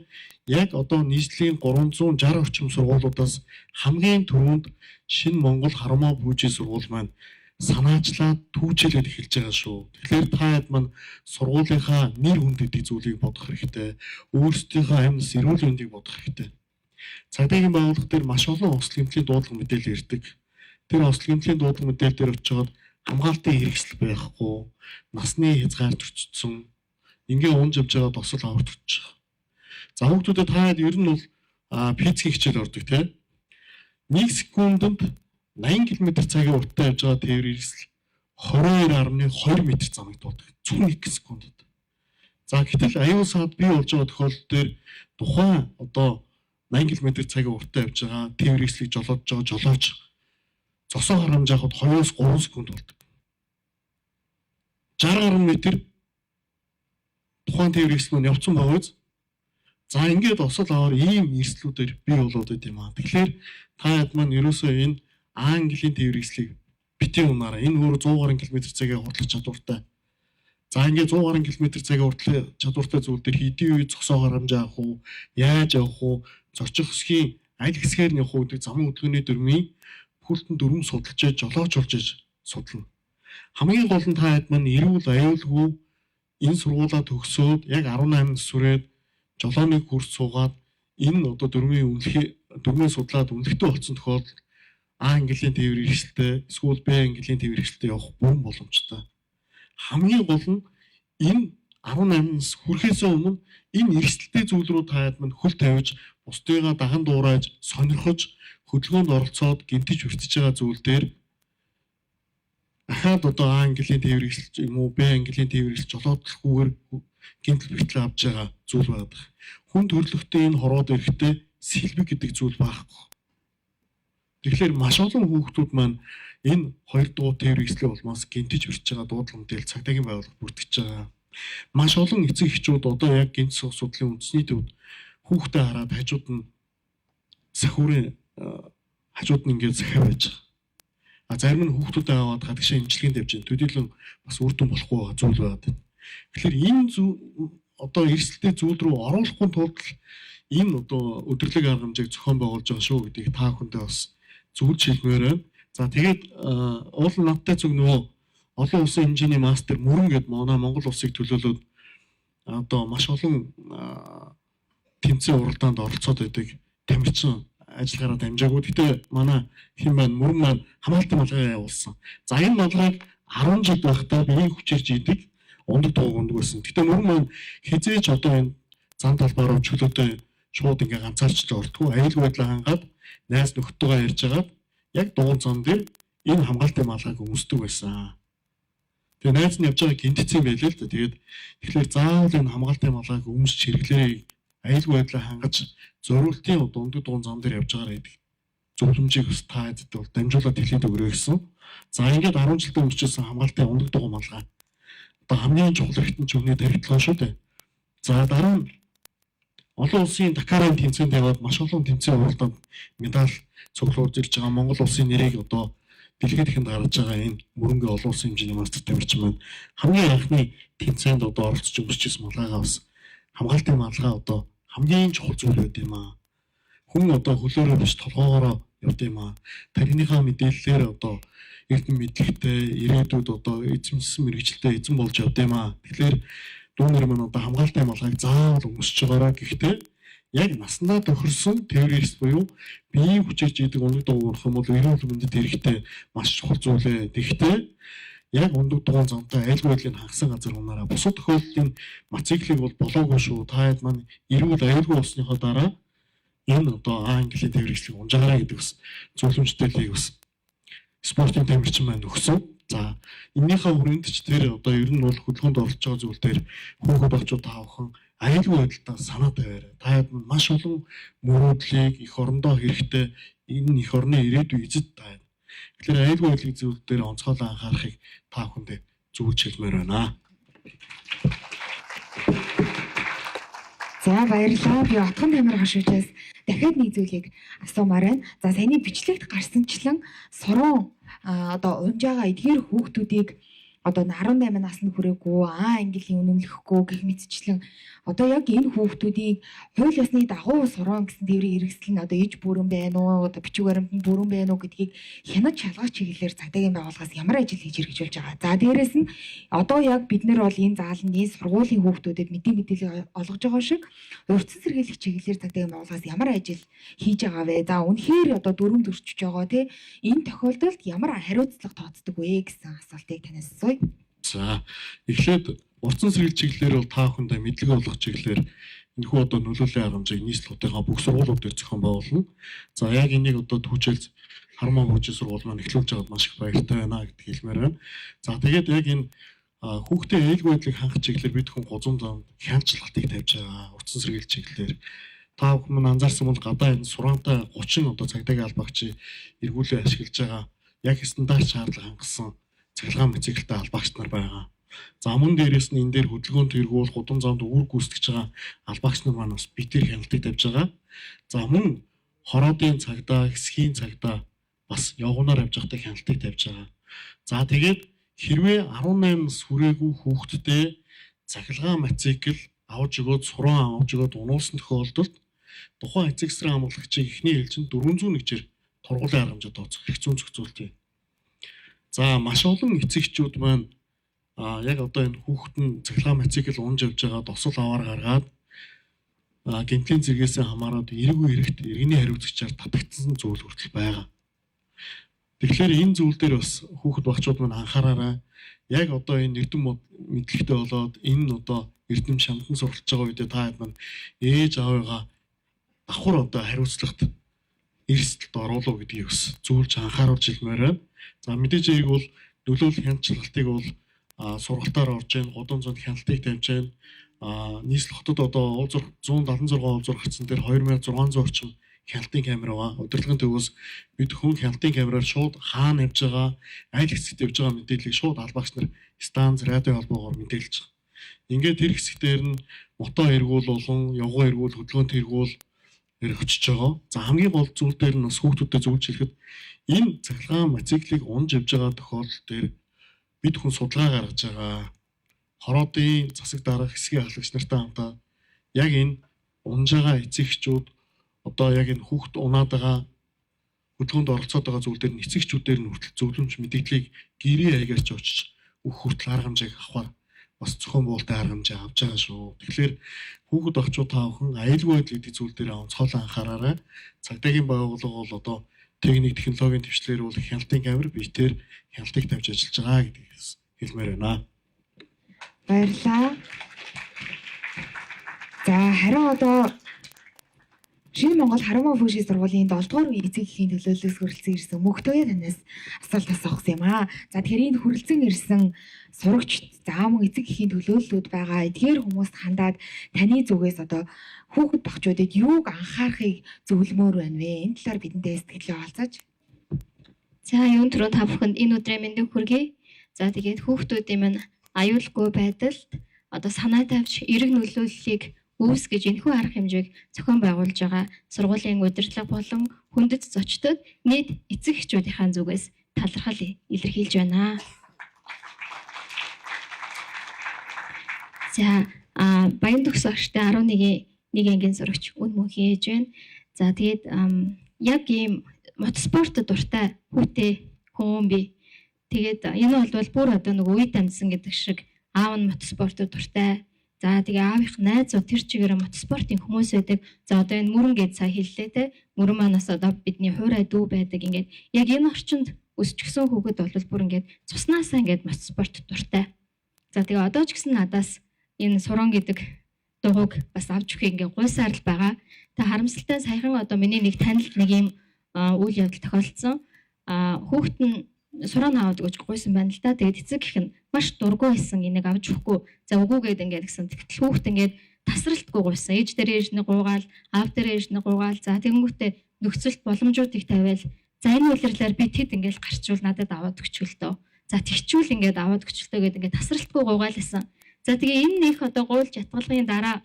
Speaker 5: яг одоо нийслэлийн 360 орчим сургуулиудаас хамгийн түрүүнд шинэ Монгол Хармаа Бүжийн сургууль маань санаачлаад түүжүүлээд эхэлж байгаа шүү. Тэгэхээр та хэд маань сургуулийнхаа нэр хүнд гэдэг зүйлийг бодох хэрэгтэй. Өөрсдийнхөө амьд эрүүл мэндийг бодох хэрэгтэй. Цагдаагийн байгууллага дээр маш олон ослын гэмтлийн дуудлага мэдээлэл ирдэг. Тэр ослын гэмтлийн дуудлага мэдээлэл дээр очиод хамгаалтын хэрэгсэл байхгүй, насны хязгаар зөрчсөн, ингээ унж явж байгаа тосол аварт өгч байгаа. За хүүхдүүдэд таад ер нь бол физикийн хичээл ордог тийм. 1 секундэд 80 км/цагийн уртаа явж байгаа тээврийн хэрэгсэл 22.2 м замыг дуудаг. Зөвхөн 1 секундэд. За гэтэл аюул саад бий болж байгаа тохиолдол дээр тухайн одоо 80 км/цаг уртаа явж байгаа тээвэр хэслийг жолоодж байгаа жолооч зогсоо харамж яхад 2-3 секунд болдог. 60 гаруй метр тухайн тээвэр хэсэл нь явцсан байгаа биз? За ингээд осол аваар ийм эрсдлүүдээр бий болоод байт юм аа. Тэгэхээр та хэд маань ерөөсөө энэ Английн тээвэр хэслийг битгий унаараа энэ өөр 100 гаруй км/цаг хутлах чадвартай. За ингээд 100 гаруй км/цаг хутлах чадвартай зүйл дээр хэдийн үе зогсоо харамж авах уу, яаж явах уу, зорчих хэсгийн аль хэсгээр нь явах уу гэдэг замын хөдөлгөөний дүрмийн бүхэлдэн дүрм судалж жолооч болж судална. Хамгийн гол нь та хэд маань эрүүл аюулгүй энэ сургуулаа төгсөөд яг 18 сүрээд жолооныг хүрч суугаад энэ одоо дүрмийн судлаад үнэлэхтэй болсон тохиолдолд А английн тээвэр хэсэлтэй эсвэл Б английн тээвэр хэсэлтэй явах бүрэн боломжтой. Хамгийн гол нь энэ 18-аас хүрэхээс өмнө энэ эрсдэлтэй зүйл рүү та хэд маань хөл тавьж, бусдыгаа даган дуурайж, сонирхож, хөдөлгөөнд оролцоод гэмтэж хүртэж байгаа зүйл дээр ахаад одоо А английн тээвэр хэсэл юм уу, Б английн тээвэр хэсэл жолоодлохгүйгээр гэмтэл бэртэл авч байгаа зүйл байдаг. Хүн төрлөختөө энэ хороод ирэхдээ сэлбэг гэдэг зүйл байхгүй. Тэгэхээр маш олон хүүхдүүд маань энэ 2 дугаар тээвэр хэслийн улмаас гэмтэж хүрч байгаа дуудлага мэдээлэл цагдаагийн байгууллага бүртгэж байгаа. Маш олон эцэг эхчүүд одоо яг гэмт судлалын үндэсний төвд хүүхдээ хараад хажууд нь сахиурын хажууд нь ингээд захиа байж байгаа. А зарим нь хүүхдүүдэд аваад гадагшаа имчилгээнд явж байгаа. Төдийлөн бас үр дүн болохгүй байгаа зүйл байдаг. Тэгэхээр энэ одоо эрсдэлтэй зүйл рүү оруулахгүй тулд энэ одоо өдөрлөг арга хэмжээг зохион байгуулж байгаа шүү гэдгийг та бүхэндээ бас зөвлөж хэлмээр байна. За тэгээд уул надтай зүг нөгөө олон улсын хэмжээний мастер мөрөн гэдэг манай Монгол улсыг төлөөлөөд одоо маш олон тэмцээн уралдаанд оролцоод байдаг тамирчин ажиллагаараа дамжаагүй. Гэтэ манай хэн маань мөрөн маань хамгаалтын малгай явуулсан. За энэ малгайг 10 жил байхдаа биеийн хүчээр жийдэг ундаг дууг ундаг байсан. Гэтэ мөрөн маань хизээж одоо энэ зам талбаар чөлөөтэй шууд ингээ ганцаарч л ортгүй аюулгүй байдлаа хангаад найз нөхдөйгөө ярьж агаад яг дугуй зам дээр энэ хамгаалтын малгайг өмсдөг байсан. Тэгээ найз нь явж байгаа гинтцсэн байлээ л да. Тэгээд тэгэхээр заавал энэ хамгаалтын малгайг өмсч хэрэглээрэй. Аюулгүй байдлаа хангаж зориултын ундаг дугуй зам дээр явж байгаа гэдэг зөвлөмжийг бас та хэдэд бол дамжуулаад хэлээд өгөрэй гэсэн. За ингээд 10 жилдээ өмсчихсэн хамгаалтын ундаг дугуй малгай одоо хамгийн чухал хэрэгтэн чөвний тархитлаа шүү дээ. За дараа нь олон улсын Дакарын тэмцээнд яваад маш олон тэмцээн уралдаанд медаль цуглуулж ирж байгаа Монгол улсын нэрийг одоо дэлхийд ихэнд гаргаж байгаа энэ мөрөнгө олон улсын хэмжээний мастер тамирчин маань хамгийн анхны тэмцээнд одоо оролцож өмсчихсэн малгайгаа бас хамгаалтын малгай одоо хамгийн чухал зүйл байд юм аа. Хүн одоо хөлөөрөө биш толгоогоороо явд юм аа. Тархиныхаа мэдээллээр одоо эрдэм мэдлэгтэй ирээдүйд одоо эзэмшсэн мэрэгчлээ эзэн болж явд юм аа. Тэгэхээр дүүнэр маань одоо хамгаалтын малгайг заавал өмсөж байгаараа. Гэхдээ яг наснаа тохирсон тээврээс буюу биеийн хүчээр жийдэг ундаг дууг урах юм бол эрүүл мэндэд хэрэгтэй маш чухал зүйлээ. Гэхдээ яг ундаг дууг замтай айлгүй байдлыг хангасан газар унаараа бусад тохиолдлын мациклийг бол болоогүй шүү. Та хэд маань эрүүл аюулгүй болсныхоо дараа энэ одоо английн тээврийг унжаагаараа гэдэг бас зөвлөмжтөлийг бас спортын тамирчин маань өгсөн. За энэнийхээ хүрээнд ч тэр одоо ер нь бол хөдөлгөөнд оролцож байгаа зүйл дээр хүүхэд очоод таавхан аюулгүй байдалтай санаа тавиарай. Та хэд маш олон мөрөөдлийг эх орондоо хэрэгтэй энэ эх орны ирээдүй эзэд таа. Тэгэхээр аюулгүй байдлын зүйл дээр онцгойлон анхаарахыг та бүхэндээ зөвлөж хэлмээр байна.
Speaker 1: За баярлалаа. Би Отгон тамир хашуучаас дахиад нэг зүйлийг асуумаар байна. За саяны бичлэгт гарсанчлан суран одоо унж байгаа эдгээр хүүхдүүдийг одоо 18 наснд хүрээгүй английн үнэмлэхгүй гэх мэтчлэн одоо яг энэ хүүхдүүдийг хууль ёсны дагуу суран гэсэн тээврийн хэрэгсэл нь одоо иж бүрэн байна уу одоо бичиг баримтанд бүрэн байна уу гэдгийг хянаж шалгах чиглэлээр цагдаагийн байгууллагаас ямар ажил хийж хэрэгжүүлж байгаа. За дээрэс нь одоо яг бид нар бол энэ зааланд энэ сургуулийн хүүхдүүдэд мэдээлэл олгож байгаа шиг урьдчилан сэргийлэх чиглэлээр цагдаагийн байгууллагаас ямар ажил хийж байгаа вэ? За үнэхээр одоо дүрм төрчж байгаа тий энэ тохиолдолд ямар хариуцлага тооцдог вэ гэсэн асуултыг танаас асууя.
Speaker 5: За эхлээд урдсан сэргийлэх чиглэлээр бол та бүхэндээ мэдлэг олгох чиглэлээр энэхүү одоо нөлөөллийн арга хэмжээг нийслэлийнхаа бүх сургуулиуд дээр зохион байгуулна. За яг энийг одоо түүжээлж Хармон бүжиг сургууль маань эхлүүлж байгаад маш их баяртай байна гэдгийг хэлмээр байна. За тэгээд яг энэ хүүхдээ ээлгүй байдлыг хангах чиглэлээр бид хүн гузам замд хяналтыг тавьж байгаа. Утсан сэргийлэх чиглэлээр та бүхэн мань анзаарсан бол гадаа энэ сураантай 30 одоо цагдаагийн албаагч эргүүлээ ашиглаж байгаа яг стандарт шаардлага хангасан цахилгаан мэцэглэлтэй албаагч нар байгаа. За мөн дээрээс нь энэ дээр хөдөлгөөн тэргүүл гудам замд үүрэг гүйцэтгэж байгаа албаагч нар маань бас битэр хяналтыг тавьж байгаа. За мөн хороодын цагдаа, хэсгийн цагдаа бас явгнаар явж байхдаа хяналтыг тавьж байгаа. За тэгээд хэрвээ 18 нас хүрээгүй хүүхэдтэй цахилгаан мотоцикл авч өгөөд суран авч өгөөд унуулсан тохиолдолд тухайн эцэг эсрэг хамгаалагчийн эхний ээлжинд 401 жир тургуулын арга хэмжээ тооцох эрх зүйн зохицуулт юм. За маш олон эцэгчүүд маань яг одоо энэ хүүхэд нь цахилгаан мотоцикл унж явж байгаа досол аваар гаргаад гэмтлийн зэрэгээс хамаарат эрэггүй хэрэгт иргэний хариуцлагчаар татагдсан зүйл хүртэл байгаа. Тэгэхээр энэ зүйл дээр бас хүүхэд багчууд маань анхаараарай. Яг одоо энэ эрдэм мэдлэгтэй болоод энэ одоо эрдэм шамтан суралцж байгаа үедээ та хэд маань ээж аавыгаа давхар одоо хариуцлагт эрсдэлд оруулах гэдгийг бас зөвлөж анхааруулж хэлмээр байна. За мэдээж яг бол нөлөөлөх хяналтыг бол сургалтаар орж ийн, гудам зунд хяналтыг тавьж ийн. Нийслэл хотод одоо 176 уулзуур гацсан дээр 2600 орчим хяналтын камер байгаа. Удирдлагын төвөөс бид хүн хяналтын камераар шууд хаана явж байгаа, аль хэсэгт явж байгаа мэдээллийг шууд албаагч нар станц, радио холбоогоор мэдээлж байгаа. Ингээд тэр хэсгээр нь мото эргүүл болон явган эргүүл, хөдөлгөөнт эргүүл очиж байгаа. За хамгийн гол зүйл дээр нь бас хүүхдүүдэд зөвлөж хэлэхэд энэ цахилгаан мотоциклыг унж явж байгаа тохиолдол дээр бид хүн судалгаа гаргаж байгаа. Хороодын засаг дарга хэсгийн ахлагч нартай хамтаа яг энэ унж байгаа эцэгчүүд одоо яг энэ хүүхд унаад байгаа хөдөлгөөнд оролцоод байгаа зүйл дээр эцэгчүүдээр нь хүртэл зөвлөмж мэдээллийг гэрээ аягаар ч очиж бүх хүртэл арга хэмжээг авахар бас зохион байгуулалтын арга хэмжээ авч байгаа шүү. Тэгэхээр хүүхэд багчууд та бүхэн аюулгүй байдал гэдэг зүйл дээр онцгойлон анхаараарай. Цагдаагийн байгууллага бол одоо техник технологийн төвчлэр бол хяналтын камер битээр хяналтыг тавьж ажиллаж байгаа гэдгийг хэлмээр байна.
Speaker 1: Баярлалаа. За харин одоо Шинэ Монгол Харамаа Фүүшийн сургуулийн 7 дугаар үеийн эцэг эхийн төлөөллөөс хүрэлцэн ирсэн мөхтөөе танаас асуулт асуух юм аа. За тэгэхээр энэ хүрэлцэн ирсэн сурагч за мөн эцэг эхийн төлөөллүүд байгаа. Эдгээр хүмүүст хандаад таны зүгээс одоо хүүхэд багчуудад юуг анхаарахыг зөвлөмөр байна вэ? Энэ талаар бидэнтэй сэтгэлээ олцооч.
Speaker 6: За юун түрүү та бүхэнд энэ өдрийн мэндийг хүргэе. За тэгээд хүүхдүүдийн маань аюулгүй байдалд одоо санаа тавьж эрэг нөлөөллийг үүсгэж энэхүү арга хэмжээг зохион байгуулж байгаа сургуулийн удирдлага болон хүндэт зочдод нийт эцэг эхчүүдийнхээ зүгээс талархал илэрхийлж байна. За баян төгс багштай 11 ангийн сурагч үн мөнхийн ээж байна. За тэгээд яг ийм мотоспорт дуртай хүүтэй хүн би. Тэгээд энэ бол бүр одоо нэг үед амьдсан гэдэг шиг аав нь мотоспорт дуртай. За тэгээ аавынх найзууд тэр чигээр мотоспортын хүмүүс байдаг. За одоо энэ мөрөн гэж сая хэллээ те. Мөрөн манаас одоо бидний хуурай дүү байдаг. Ингээд яг энэ орчинд өсчихсөн хүүхэд бол бүр ингээд цуснаасаа ингээд мотоспорт дуртай. За тэгээ одоо ч гэсэн надаас энэ суран гэдэг дугуйг бас авч өгөх ингээд гуйсаар л байгаа. Та харамсалтай саяхан одоо миний нэг танилд нэг юм үйл явдал тохиолдсон. Хүүхэд нь суран аваад өгч гуйсан байна л да. Тэгээд эцэг гэх нь маш дургүй байсан энийг авч өгөхгүй. За үгүй гээд ингээд гэсэн. Тэгтэл хүүхэд ингээд тасралтгүй гуйсан. Ээж дээр ээж нэг гуугаал, аав дээр ээж нэг гуугаал. За тэгэнгүүтээ нөхцөлт боломжуудыг тавиал. За энэ үйлрэлээр би тэд ингээд гарчвал надад аваад өгчүүл дөө. За тэгчүүл ингээд аваад өгчөлтөө гээд ингээд тасралтгүй гуугаалсан. За тэгээ энэ нэг одоо гуйлж ятгалгын дараа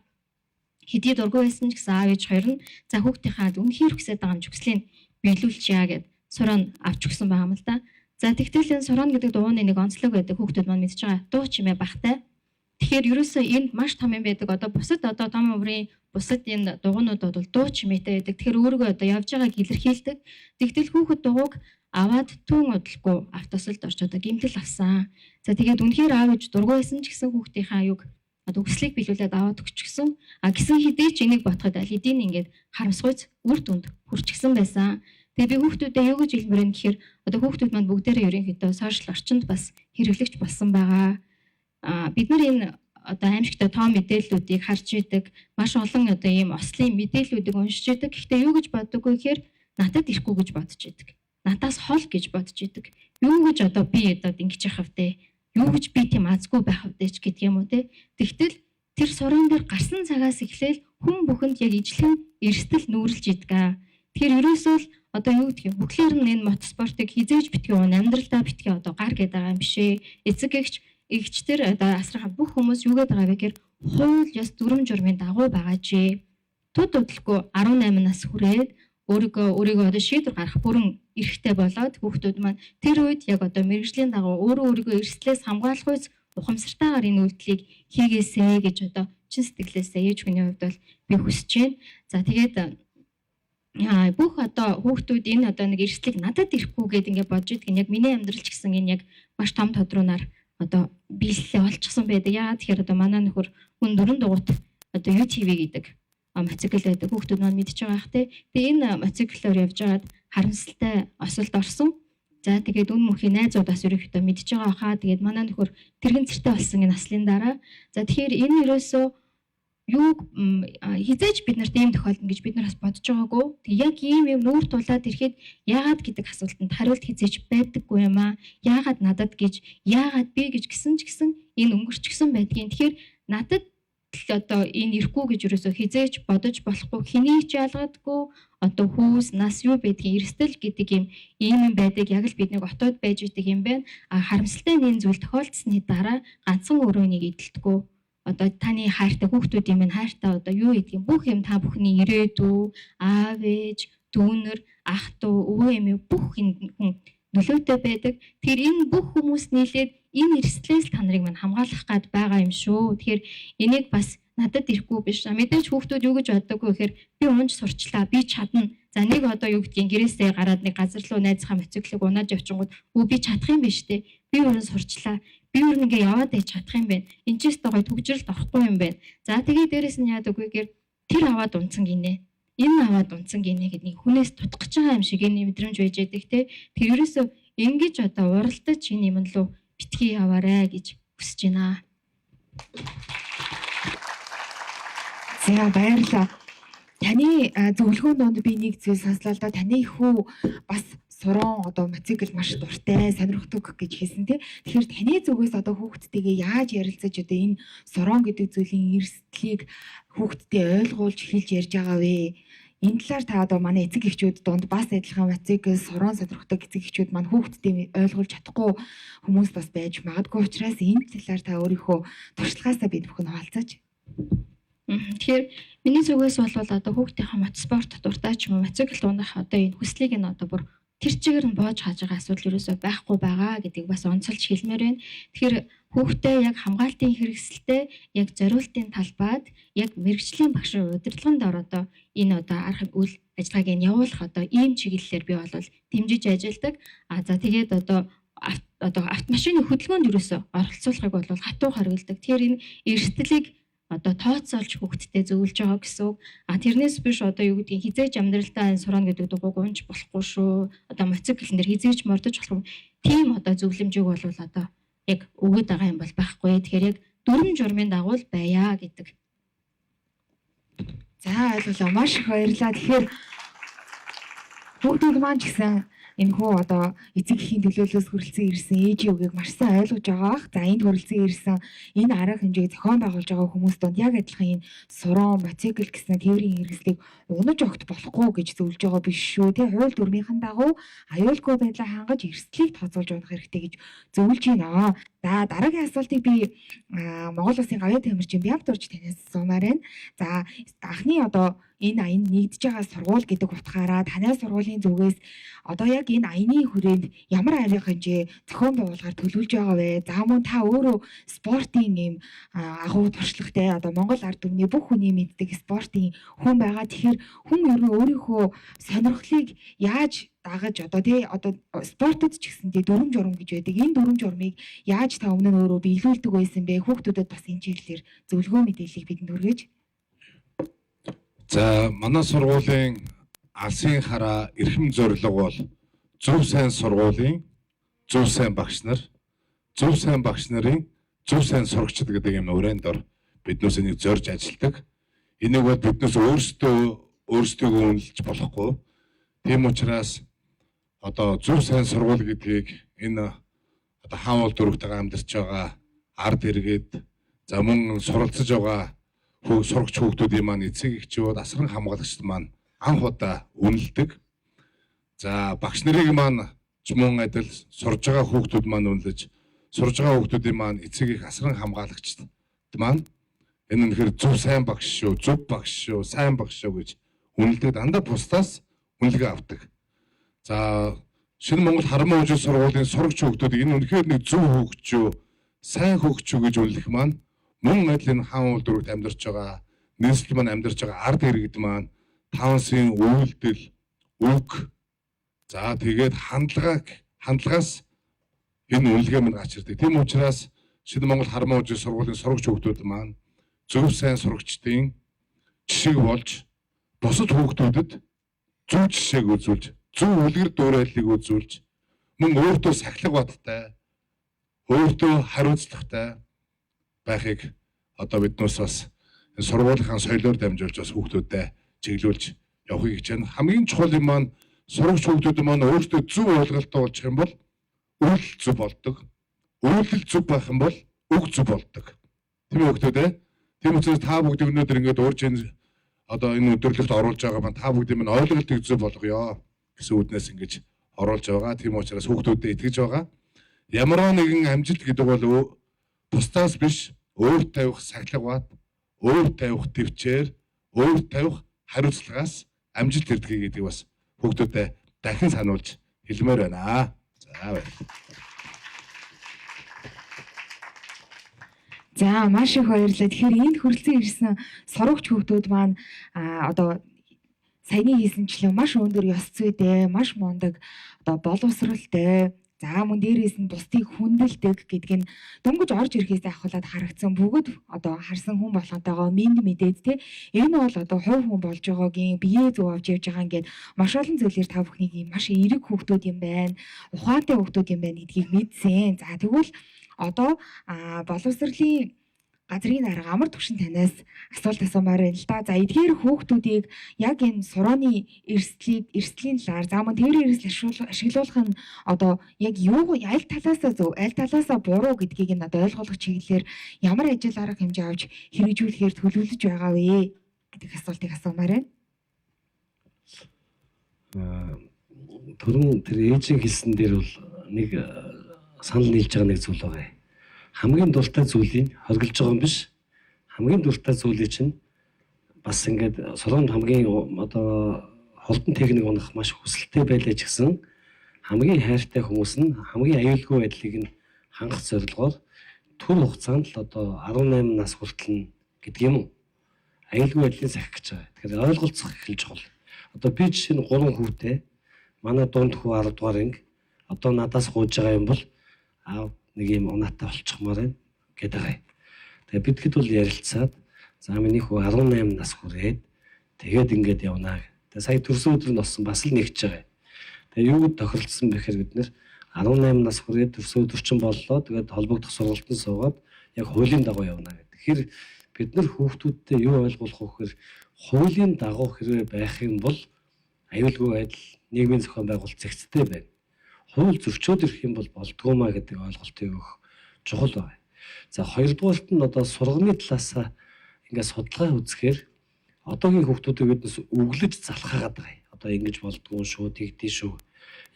Speaker 6: хэдий дургүй байсан ч гэсэн аав ээж хоёр нь за хүүхдийнхаа үнэхээр хүсэж байгаа юм жүкслийн биелүүлчихъя гэд суран авч өгсөн байгаа юм л да. За тэгтэл энэ суран гэдэг дууны нэг онцлог байдаг хүүхдүүд маань мэдж байгаа. Дуу чимээ багтай. Тэгэхээр ерөөсөө энд маш том юм байдаг. Одоо бусад одоо том умрын бусад энэ дугуйнууд бол дуу чимээтэй байдаг. Тэгэхээр өөрийгөө одоо явж байгааг илэрхийлдэг. Тэгтэл хүүхэд дугуйг аваад түн удалгүй автосолд орч одоо гэмтэл авсан. За тэгээд үнэхээр аав ээж дургүй байсан ч гэсэн хүүхдийнхаа аюуг одоо хүслийг биелүүлээд аваад өгчихсөн. Гисэн хэдий ч энийг бодоход аль хэдийн ингээд харамсгүйц үр дүнд хүрчихсэн байсан. Тэгээ би хүүхдүүдэд юу гэж хэлмээр юм гэхээр одоо хүүхдүүд маань бүгдээрээ ерөнхийдөө сошиал орчинд бас хэрэглэгч болсон байгаа. Бид нар энэ одоо аимшигтай том мэдээллүүдийг харж идэг, маш олон одоо ийм ослын мэдээллүүдийг уншиж идэг. Гэхдээ юу гэж боддоггүй гэхээр надад ирэхгүй гэж бодож идэг. Надаас хол гэж бодож идэг. Юу гэж одоо би одоо ингэж яхав те. юу гэж би тийм азгүй байх вдэж гэдэг юм уу те. Тэгтэл тэр сургууль дээр гарсан цагаас эхлээл хүн бүхэнд яг ижлэн эрсдэл нүүрлж идэг. Тэгэхээр ерөөсөө л одоо юу гэх юм бүхлээр нь энэ мотоспортыг хизээж битгий уун амьдралдаа битгий одоо гар гэдэг байгаа юм биш ээ. Эцэг эгчтэр одоо асрахад бүх хүмүүс юу гэдэг байгаа вэ гэхээр хууль ёс дүрм журмын дагуу байгаа жээ. Туд удалгүй 18 нас хүрээд өөрийгөө одоо шийдвэр гаргах бүрэн эрхтэй болоод хүүхдүүд маань тэр үед яг одоо мэрэгжлийн дагуу өөрийгөө эрсдлээс хамгаалах үс ухамсартайгаар энэ үйлдэлийг хийгээсэй гэж одоо чин сэтгэлээсээ ээж хүний хувьд бол би хүсэж байна. За тэгээд бүх одоо хүүхдүүд энэ одоо нэг эрсдлийг надад ирэхгүй гэдээ ингээд бодж идэг нь яг миний амьдрал ч гэсэн энэ яг маш том тодруунаар одоо биелэлээ олчихсон байдаг. Яагаад тэгэхээр одоо манай нөхөр хүн 4 дугуйт одоо UTV гэдэг мотоцикл байдаг. Хүүхдүүд маань мэдж байгаа бах те. Тэгээ энэ мотоциклоор явж байгаад харамсалтай осолд орсон. За тэгээд үн мөнхийн найзуудаас ерөөхдөө мэдж байгаа хаа. Тэгээд манай нөхөр тэрхэн цэртэй болсон энэ наслын дараа. За тэгэхээр энэ ерөөсөө юу хизээж бид нарт ийм тохиолдно гэж бид нар бас бодож байгаагүй. Тэг яг ийм юм нүүр тулаад ирэхэд яагаад гэдэг асуултанд хариулт хизээж байдаггүй юм аа. Яагаад надад гэж, яагаад би гэж гисэн ч гэсэн энэ өнгөрчихсөн байдгийн. Тэгэхээр надад одоо энэ ирэхгүй гэж юусоо хизээж бодож болохгүй, хэнийг ч ялгадаггүй, одоо хүүс нас юу байдгийг эрсдэл гэдэг ийм байдаг яг л биднийг отоод байж идэг юм байна. Харамсалтай нь энэ зүйл тохиолдсны дараа ганцхан өрөөнийг эдэлдэггүй. Одоо таны хайртай хүүхдүүд юм хайртай одоо юу гэдэг юм бүх юм та бүхний ирээдүй, аав ээж, дүүнер, ах дүү, өвөө эмээ бүх хүн нөлөөтэй байдаг. Тэр энэ бүх хүмүүс нийлээд энэ эрсдлээс та нарыг мань хамгаалах гад байгаа юм шүү. Тэгэхээр энийг бас надад ирэхгүй биш. Мэдээж хүүхдүүд юу гэж боддоггүй гэхээр би унж сурчлаа, би чадна. За нэг одоо юу гэдгийг гэрээсээ гараад нэг газар руу найзынхаа мотоциклыг унаад явчихгууд би чадах юм биш үү? Би өөрөө сурчлаа. Би өөр ингээ яваад байж чадах юм байна. Энд ч гэсэн гоё төгжрөлт орохгүй юм байна. За тэгээ дээрэс нь яадаг вэ гэхээр тэр аваад унцсан гинэ. Энэ аваад унцсан гинэ гэдэг нэг хүнээс тутах гэж байгаа юм шиг энэ мэдрэмж байж байдаг те. Тэр ерөөсөө ингэж одоо уралдаж энэ юм лөө битгий яваарэ гэж хүсэж байна.
Speaker 1: За баярлалаа. Таны зөвлөгөөнд донд би нэг зүйл сонслоо л да. Таны хүү бас суран одоо мотоцикл маш дуртай, сонирхдаг гэж хэлсэн тий. Тэгэхээр таны зүгээс одоо хүүхдтэйгээ яаж ярилцаж одоо энэ суран гэдэг зүйлийн эрсдлийг хүүхдтэй ойлгуулж хэлж ярьж байгаа вэ? Энэ талаар та одоо манай эцэг эхчүүд донд бас адилхан мотоцикл суран сонирхдаг эцэг эхчүүд маань хүүхдтэй ойлгуулж чадахгүй хүмүүс бас байж магадгүй учраас энэ талаар та өөрийнхөө туршлагаасаа бид бүхэн хуваалцаач.
Speaker 6: Тэгэхээр миний зүгээс бол одоо хүүхдийнхээ мотоспорт дуртай ч юм уу мотоцикл унах одоо энэ хүслийг нь одоо бүр тэр чигээр нь боож хааж байгаа асуудал ерөөсөй байхгүй байгаа гэдгийг бас онцолж хэлмээр байна. Тэгэхээр хүүхдээ яг хамгаалтын хэрэгсэлтэй яг зориултын талбайд яг мэрэгжлийн багшийн удирдлаганд ороод энэ одоо арга үйл ажиллагааг нь явуулах одоо ийм чиглэлээр би бол дэмжиж ажилладаг. За тэгээд одоо автомашины хөдөлгөөнд ерөөсөй оролцуулахыг бол хатуу хариулдаг. Тэгэхээр энэ эрсдлийг одоо тооцоолж хүүхдтэй зөвлөж байгаа гэсэн үг. Тэрнээс биш одоо юу гэдгийг хизээж амьдралдаа энэ сурна гэдэг дугуйг унж болохгүй шүү. Одоо мотоциклэн дээр хизээж мордож болох юм. Тийм одоо зөвлөмжийг бол одоо яг өгöd байгаа юм бол байхгүй. Тэгэхээр яг дүрм журмын дагуу байя гэдэг.
Speaker 1: За ойлголоо. Маш их баярлалаа. Тэгэхээр хүүхдүүд маань ч гэсэн энэ хүү одоо эцэг эхийн төлөөллөөс хүрэлцэн ирсэн ээжийн үгийг маш сайн ойлгож байгаах. За энд хүрэлцэн ирсэн энэ арга хэмжээг зохион байгуулж байгаа хүмүүс донд яг адилхан энэ суран, мотоцикл гэсэн тээврийн хэрэгслийг унаж огт болохгүй гэж зөвлөж байгаа биш шүү. Тэ хууль дүрмийнхэн дагуу аюулгүй байдлаа хангаж эрсдлийг тооцоолж унах хэрэгтэй гэж зөвлөж байна. За дараагийн асуултыг би Монгол Улсын гавьяа тамирчин Бямтурч танаас асуумаар байна. За анхны одоо энэ аянд нэгдэж байгаа сургууль гэдэг утгаараа танай сургуулийн зүгээс одоо яг энэ аяны хүрээнд ямар арга хэмжээ зохион байгуулахаар төлөвлөж байгаа вэ? За мөн та өөрөө спортын юм агуу туршлагатай одоо Монгол ард түмний бүх хүний мэддэг спортын хүн байгаа. Тэгэхээр хүн ер нь өөрийнхөө сонирхлыг яаж дагаж одоо тий одоо спортод ч гэсэн тий дүрм журм гэж байдаг. Энэ дүрм журмыг яаж та өмнө нь өөрөө биелүүлдэг байсан бэ? Хүүхдүүдэд бас энэ чиглэлээр зөвлөгөө мэдээллийг бидэнд хүргэж.
Speaker 3: За манай сургуулийн алсын хараа эрхэм зорилго бол зөв сайн сургуулийн зөв сайн багш нар, зөв сайн багш нарын зөв сайн сурагчид гэдэг юм өрөөнд ор биднээс энийг зорж ажилладаг. Энийг бол биднээс өөрсдөө үнэлж болохгүй. Тийм учраас одоо зөв сайн сургууль гэдгийг энэ одоо хаан уул дөрөвтэйгээ амьдарч байгаа ард иргэд за мөн суралцж байгаа сурагч хүүхдүүдийн маань эцэг эхчүүд асран хамгаалагчид маань анх удаа үнэлдэг. За багш нарыг маань ч мөн адил сурж байгаа хүүхдүүд маань үнэлж сурж байгаа хүүхдүүдийн маань эцэг их асран хамгаалагчид маань энэ үнэхээр зөв сайн багш шүү, зөв багш шүү, сайн багш шүү гэж үнэлдэг. Дандаа бусдаас үнэлгээ авдаг. За Шинэ Монгол Хармаа хөгжил сургуулийн сурагч хүүхдүүд энэ үнэхээр нэг зөв хөгжөө, сайн хөгжөө гэж үнэлэх маань мөн адил энэ хаан уул дөрөвт амьдарч байгаа, нийслэл маань амьдарч байгаа ард иргэд маань тавансын үйлдэл, үг, за тэгээд хандлагаас энэ үнэлгээ минь гарч ирдэг. Тийм учраас Шинэ Монгол Хармаа хөгжил сургуулийн сурагч хүүхдүүд маань зөв сайн сурагчдын жишээг болж бусад хүүхдүүдэд зөв жишээг үзүүлж, зөв үлгэр дуурайлыг үзүүлж, мөн өөртөө сахилга баттай, өөртөө хариуцлагатай байхыг одоо биднээс бас сургуулийн соёлоор дамжуулж бас хүүхдүүдэд чиглүүлж явахыг хичээнэ. Хамгийн чухал юм маань сурагч хүүхдүүд маань өөртөө зөв ойлголттой болж юм бол үйл зөв болдог. Үйлдэл зөв байх юм бол үг зөв болдог. Тийм үү хүүхдүүд ээ? Тийм учраас та бүгд өнөөдөр ингээд уурж одоо энэ өдөрлөгт оруулж байгаа маань та бүгдийн минь ойлголтыг зөв болгоё гэсэн үднээс ингэж оруулж байгаа. Тийм учраас хүүхдүүдэд итгэж байгаа. Ямар нэгэн амжилт гэдэг бол бусдаас биш, өөр тавих сахилга бат, өөр тавих төвчээр, өөр тавих хариуцлагаас амжилт ирдэг гэдэг бас хүүхдүүдэд дахин сануулж хэлмээр байна. За баярлалаа.
Speaker 1: За маш их баярлалаа. Тэгэхээр энд хүрэлцэн ирсэн сурагч хүүхдүүд маань одоо саяны хийсэнчлэн маш өндөр ёс зүйтэй, маш мундаг, одоо боловсралтай, за мөн дээрээс нь бусдыг хүндэлдэг гэдг нь дөнгөж орж ирэхээс ахуулаад харагдсан бүгд одоо харсан хүн болгонтойгоо мэд мэдээд те энэ бол одоо хувь хүн болж байгаагийн бие зөв авч явж байгаа ингээд маш олон зүйлээр та бүхнийг маш эерэг хүүхдүүд юм байна, ухаантай хүүхдүүд юм байна гэдгийг мэдсэн. За тэгвэл одоо боловсролын газрын дарга амар төвшин танаас асуулт асуумаар байна л да. За эдгээр хүүхдүүдийг яг энэ сурооны эрсдлийн талаар за мөн тээврийн эрсдэл ашиглуулах нь одоо яг юу аль талаасаа зөв, аль талаасаа буруу гэдгийг нь одоо ойлгох чиглэлээр ямар ажил арга хэмжээ авч хэрэгжүүлэхээр төлөвлөж байгаа вэ гэдэг асуултыг асуумаар байна.
Speaker 7: Түрүүн тэр ээжийн хэлсэн дээр бол нэг санал нийлж байгаа нэг зүйл байгаа. Хамгийн дуртай зүйлийг хоригдж байгаа юм биш. Хамгийн дуртай зүйлийг чинь бас ингээд сургуульд хамгийн одоо холдон техник унах маш хүсэлтэй байлаа ч гэсэн хамгийн хайртай хүмүүс нь хамгийн аюулгүй байдлыг нь хангах зорилгоор түр хугацаанд л одоо 18 нас хүртэл гэдэг юм уу? Аюулгүй байдлыг сахих гэж байгаа. Тэгэхээр ойлголцох эхэлж чухал. Одоо би жишээ нь 3 хүүтэй манай дунд хүү 10 дугаар анги одоо надаас гуйж байгаа юм бол аав нэг юм унаатай болчихмоор байна гэдэг байгаа. Тэгээ бидэд бол ярилцаад за миний хүү 18 нас хүрээд тэгээд ингээд явнаа. Тэгээ сая төрсөн өдөр нь болсон бас л нэгж байгаа. Тэгээ юу тохиролцсон бэхээр бид нэр 18 нас хүрээд төрсөн өдөр чинь боллоо. Тэгээд холбогдох сургалтанд суугаад яг хуулийн дагуу явна гэдэг. Тэгэхээр бид нар хүүхдүүдтэй юу ойлгуулах вэ гэхээр хуулийн дагуу хэрвээ байх юм бол аюулгүй байдал нийгмийн зохион байгуулалт зэгцтэй байна. Хууль зөрчөөд ирэх юм бол болдгоомаа гэдэг ойлголтыг өгөх чухал байна. За хоёрдугаарт нь одоо сургамжны талаасаа ингээд судалгаа үзэхээр одоогийн хүүхдүүдийг биднес өглөж залхаагаад байгаа. Одоо ингэж болдгоо шүү, тэгдэж шүү.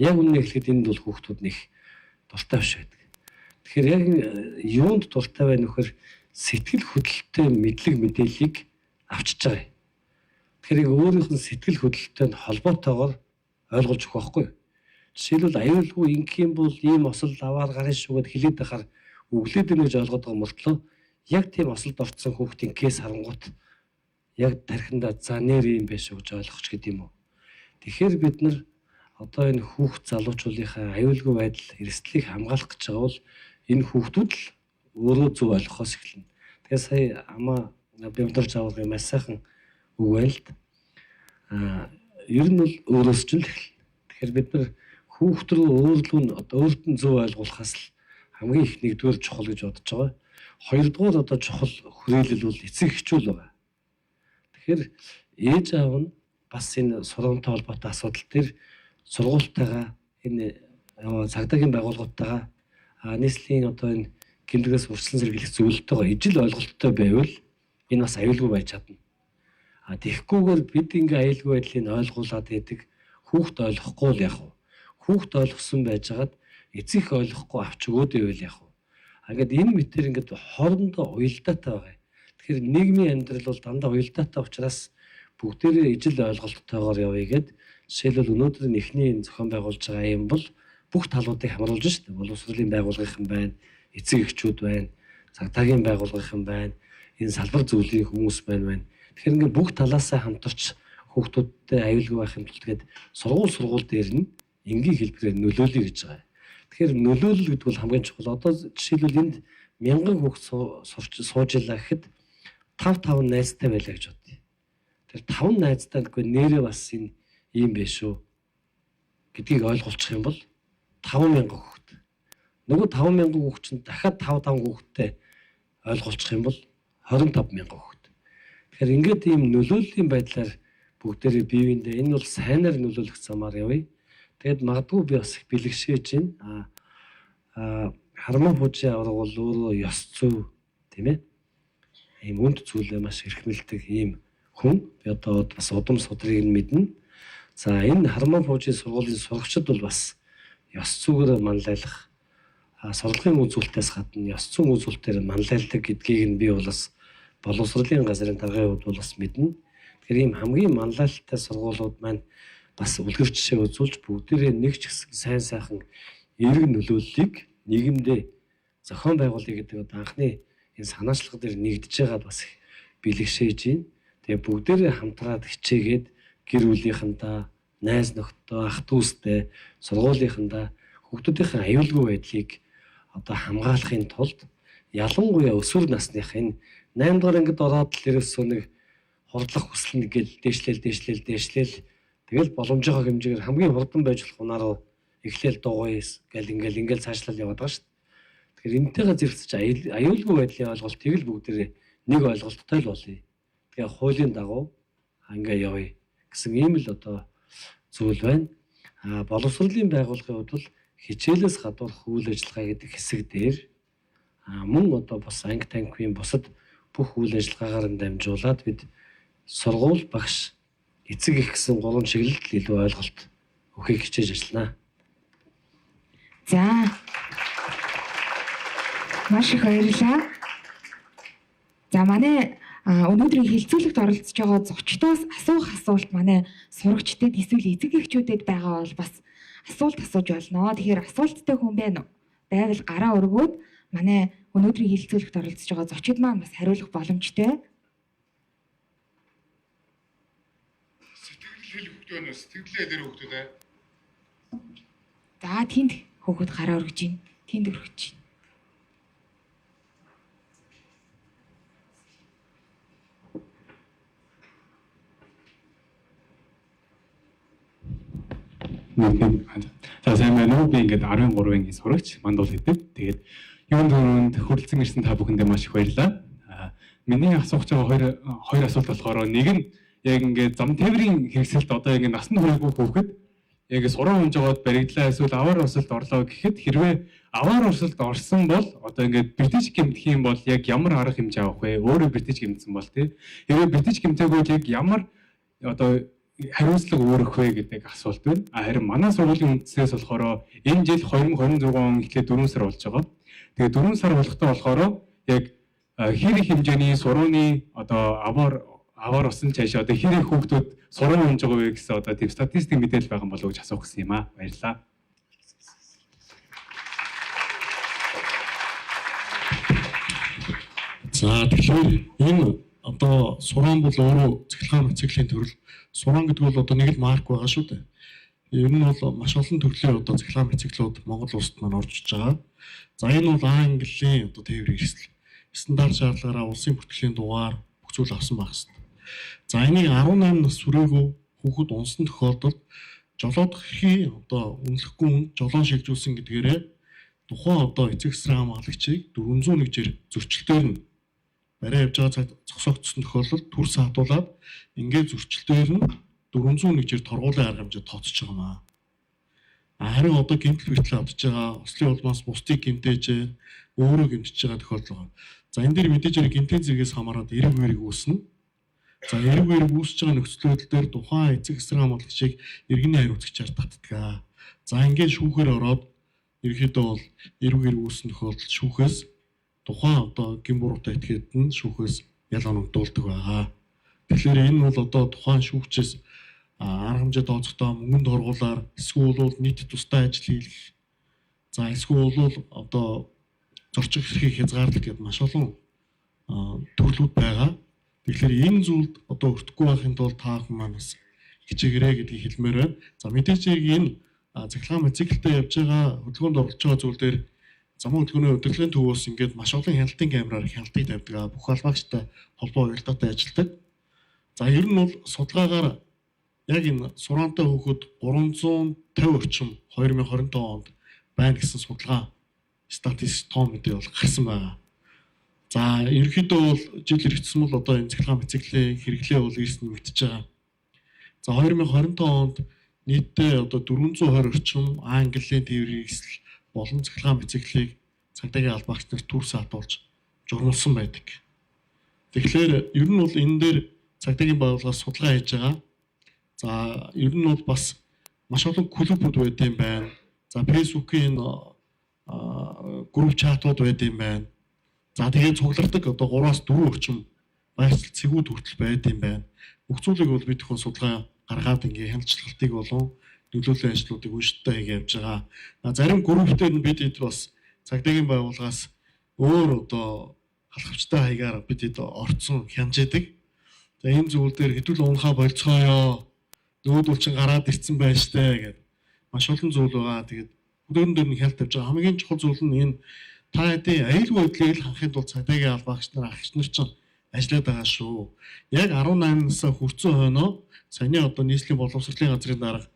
Speaker 7: Яг үнэ хэлэхэд энд бол хүүхдүүд нэг дуртай биш байдаг. Тэгэхээр яг юунд дуртай байна вөхөр сэтгэл хөдлөлтөй мэдлэг мэдээллийг авчиж байгаа. Тэгэхээр яг өөрийнх нь сэтгэл хөдлөлтөнд холбоотойгоор ойлгуулж өгөх байхгүй. Жишээлбэл аюулгүй ингэх юм бол ийм осол аваар гарна шүү гэд хэлээд байхаар өглөөд ийн гэж ойлгоод байгаа мөртлөө яг тийм осолд орцсон хүүхдийн кейс харангуут яг тархиндаа за нэр юм байх шүү гэж ойлгох ч гэдэм үү. Тэгэхээр бид нар одоо энэ хүүхд залуучуулынхаа аюулгүй байдал эрсдлийг хамгаалах гэж байгаа бол энэ хүүхдүүд л өөрөө зөв ойлгохоос эхэлнэ. Тэгэхээр сая амаа бямдарч авах юм маш сайхан үг байл л да. Ер нь бол өөрөөс ч л эхэлнэ. Тэгэхээр бид нар хүүхд рүү өөрлөө нь одоо өөрт нь зөв ойлгуулахаас л хамгийн их нэгдүгээр чухал гэж бодож байгаа. Хоёрдугаар одоо чухал хүрээлэл бол эцэг эхчүүл байгаа. Тэгэхээр ээж аав нь бас энэ сургамжтай холбоотой асуудал дээр сургуультайгаа энэ цагдаагийн байгууллагуудтайгаа нийслэлийн одоо энэ гэмтгээс урьдчилан сэргийлэх зөвлөлтөйгөө ижил ойлголттой байвал энэ бас аюулгүй байж чадна. Тэгэхгүйгээр бид ингээ аюулгүй байдлыг ойлгуулад байдаг хүүхд ойлгохгүй л яах вэ? Хүүхд ойлгосон байжгаад эцэг ойлгохгүй авч өгөөд байвал яах вэ? Ингээд энэ мэтэр ингээд хоорондоо уялдаатай байгаа. Тэгэхээр нийгмийн амьдрал бол дандаа уялдаатай учраас бүгдээрээ ижил ойлголттойгоор явъя гэд жишээлбэл өнөөдөр эхний зохион байгуулж байгаа юм бол бүх талуудыг хамруулж шүү дээ. Боловсролын байгууллагын байна, эцэг эхчүүд байна, цагтаагийн байгууллагын байна, энэ салбар зөвлөлийн хүмүүс байна. Тэгэхээр ингээд бүх талаасаа хамтарч хүүхдүүдтэй аюулгүй байх юм тул тэгээд сургууль дээр нь энгийн хэлбэрээр нөлөөлөе гэж байгаа. Тэгэхээр нөлөөлөл гэдэг бол хамгийн чухал. Одоо жишээлбэл энд 1000 хүүхд сууж илаа гэхэд 5 найзтай байлаа гэж бодъё. Тэр 5 найзтай гэвэл нэрээ бас энэ ийм биш шүү гэдгийг ойлгуулчих юм бол 5000 хүүхд. Нөгөө 5000 хүүхд чинь дахиад 5 хүүхдтэй ойлгуулчих юм бол 25000 хүүхд. Тэгэхээр ингээд ийм нөлөөллийн байдлаар бүгдээрээ биеиндээ энэ бол сайнаар нөлөөлөх замаар явъя. Тэгэд магадгүй би бас их бэлгшээж байна. Харман фужийн авраг бол өөрөө ёс зүй тийм ээ. Ийм үнд зүйлээ маш эрхмэлдэг ийм хүн. Би одоо бас удам судрыг нь мэднэ. За энэ харман фужийн сургуулийн сурагчид бол бас ёс зүйгээр манлайлах сурлагын үзүүлэлтээс гадна ёс зүйн үзүүлэлтээр манлайладаг гэдгийг нь би бол бас боловсролын газрын даргын хувьд бол бас мэднэ. Тэгэхээр ийм хамгийн манлайлалтай сургуулиуд маань бас үлгэр жишээ үзүүлж бүгдээрээ нэг ч гэсэн сайн сайхан эерэг нөлөөллийг нийгэмдээ зохион байгуулъя гэдэг одоо анхны энэ санаачлага дээр нэгдэж байгаад бас бэлгшээж байна. Тэгээ бүгдээрээ хамтраад хичээгээд гэр бүлийнхэнтэй, найз нөхдөд, ах дүүстэй, сургуулийнхандаа хүүхдүүдийн аюулгүй байдлыг одоо хамгаалахын тулд ялангуяа өсвөр насных энэ 8 дугаар ангид ороод л ерөөсөө нэг хордлох хүсэл нэгэл дээшлээл тэгэл боломжтой хэмжээгээр хамгийн хурдан байж болох унаараа эхлээл дуугая гэл ингээл цаашлал яваад байгаа шүү дээ. Тэгэхээр энэтэйгээ зэрэгцэж аюулгүй байдлын ойлголтыг л бүгдээрээ нэг ойлголттой л болъё. Тэгээ хуулийн дагуу ингээ явъя гэсэн ийм л одоо зүйл байна. Боловсролын байгууллагын хувьд бол хичээлээс гадуурх үйл ажиллагаа гэдэг хэсэг дээр мөн одоо бас анги танхимын бусад бүх үйл ажиллагаагаар нь дамжуулаад бид сургууль багш эцэг их гэсэн гурван чиглэлд илүү ойлголт өгөхийг хичээж ажиллана.
Speaker 1: За. Маш их баярлалаа. За манай өнөөдрийн хэлцүүлэгт оролцож байгаа зочдоос асуух асуулт манай сурагчдад эсвэл эцэг эхчүүдэд байгаа бол бас асуулт асууж болно. Тэгэхээр асуулттай хүн байна уу? Байвал гараа өргөөд манай өнөөдрийн хэлцүүлэгт оролцож байгаа зочид маань бас хариулах боломжтой.
Speaker 3: Сэтгэлээ дээр хөвгдөд ээ.
Speaker 1: За тэнд хөөхд гараа өргөж гин. Тэнд өргөж гин.
Speaker 8: За сайн байна уу? Би ингээд 13-ийн сурагч Мандуул гэдэг. Тэгээд юунд төрөнд хүрэлцэн ирсэн та бүхэндээ маш их баярлалаа. Миний асуух байгаа хоёр асуулт болохоор нэг нь яг ингээд зам тээврийн хэрэгсэлд одоо ингээд насны хүрээгүй хүүхэд яг суран унж байгаад баригдлаа эсвэл аваар урсалд орлоо гэхэд хэрвээ аваар урсалд орсон бол одоо ингээд бэртэж гэмтэх юм бол яг ямар арга хэмжээ авах вэ? Өөрөө бэртэж гэмтсэн бол тий. Хэрвээ бэртэж гэмтээгүй яг ямар одоо хариуцлага өөрөх вэ гэдэг асуулт байна. Харин манай сургуулийн үндэснээс болохоор энэ жил 2026 он эхлээд 4 сар болж байгаа. Тэгээ 4 сар болохтой болохоор яг хэр их хэмжээний сурууны одоо аваар усан цааш одоо хэр их хүүхдүүд суран унж байгаа вэ гэсэн одоо тийм статистик мэдээлэл байгаа болов уу гэж асуух гэсэн юм аа. Баярлалаа.
Speaker 5: За тэгэхээр энэ одоо суран бол өөрөө цэглэгаан мотоциклийн төрөл. Суран гэдэг бол одоо нэг л марк байгаа шүү дээ. Ер нь бол маш олон төрлийн одоо цэглэгаан мотоциклууд Монгол улсад маань орж иж байгаа. За энэ бол Английн одоо тээврийн эрсдэл. Стандарт шаардлагаараа улсын бүртгэлийн дугаар бүх зүйл авсан байх хэвээр. За энийг 18 нас хүрээгүй хүүхэд унсан тохиолдолд жолоодох эрхийг одоо үнэлэхгүй үнд жолоон шилжүүлсэн гэдгээрээ тухайн одоо эцэг эсрэг хамгаалагчийг 401-ээр зөрчилдөөр нь барай явж байгаа цаг зогсоогдсон тохиолдолд төрс хадуулаад ингээд зөрчилдөөр нь 401-ээр торгуулийн арга хэмжээ тооцож байгаа маа. Харин одоо гэмтэл бэртэл авдж байгаа ослын улмаас бусдыг гэмтээж өөрөө гэмтэж байгаа тохиолдол байна. За энэ дээр мэдээж хэрэг гэмтийн зэрэгээс хамаарат эрэг үерийг үүснэ. За эрэг үерийг үүсэж байгаа нөхцөл байдал дээр тухайн эцэг эсрэг хамгаалагчийг иргэний хариуцагчаар татдаг. За ингээд шүүхээр ороод ерөөхдөө бол эрэг үерийг үүснэ тохиолдолд шүүхээс тухайн одоо гин буруутай этгээд нь шүүхээс ялгаанагдуулдаг байгаа. Тэгэхээр энэ бол одоо тухайн шүүгчээс арга хэмжээ тооцохдоо мөнгөнд хоргуулаар эсвэл бол нийт тустай ажил хийх. За эсвэл бол одоо зорчих эрхийг хязгаарлах гэдэг маш олон төрлүүд байгаа. Тэгэхээр энэ зүйлд одоо өртөхгүй байхын тулд та бүхэн манаас хичээгээрэй гэдгийг хэлмээр байна. За мэдээж хэрэг энэ цахилгаан мотоциклтэй явж байгаа хөдөлгөөнд оролцож байгаа зүйл дээр замун хөдөлгөөний удирдлагын төвөөс ингээд маш олон хяналтын камераар хяналтыг тавьдаг. Бүх албаагчтай холбоо уялдаатай ажилладаг. За ер нь бол судалгаагаар яг энэ сураантай хүүхэд 350 орчим 2025 онд байна гэсэн судалгаа статистик том мэдээ бол гарсан байгаа. За ерөнхийдөө бол жил иргэцсэн бол одоо энэ цахилгаан мотоциклийн хэрэглээ бол эрс нэмэгдэж байгаа. За 2025 онд нийтдээ одоо 420 орчим английн тээврийн эсэл болон цахилгаан мотоциклийг цагдаагийн албаагч нарт төр саатуулж журмалсан байдаг. Тэгэхээр ер нь бол энэ дээр цагдаагийн байгууллагаас судалгаа хийж байгаа. За ер нь бол бас маш олон клубүүд байд юм байна. За Facebook-ийн групп чатууд байд юм байна. За тэгээд цуглардаг одоо 3-аас 4 орчим байцлал цэгүүд хүртэл байд юм байна. Бүх зүйлийг бол бид хүн судалгаа гаргаад ингээ хяналтчлалтыг болон нөлөөллийн ажлуудыг уншилтаа хийгээ явж байгаа. Зарим групптэй бид хэд бас цагдаагийн байгууллагаас өөр одоо халахвчтай хаягаар бид хэд орцсон хянаж идэг. За энэ зүйл дээр хэдүүл унхаа болцгоё. Нөгөөдөл чинь гараад ирсэн байна штэ гэдэг. Маш олон зүйл байгаа. Тэгээд өдөөрн дээр нь хялт тавьж байгаа. Хамгийн чухал зүйл нь энэ та хэдийн аюулгүй байдлыг хангахын тулд цагдаагийн албаагч нар агч нар чинь ажиллаад байгаа шүү. Яг 18 насаа хүрсэн хойноо саяны одоо нийслэлийн боловсролын газрын дарга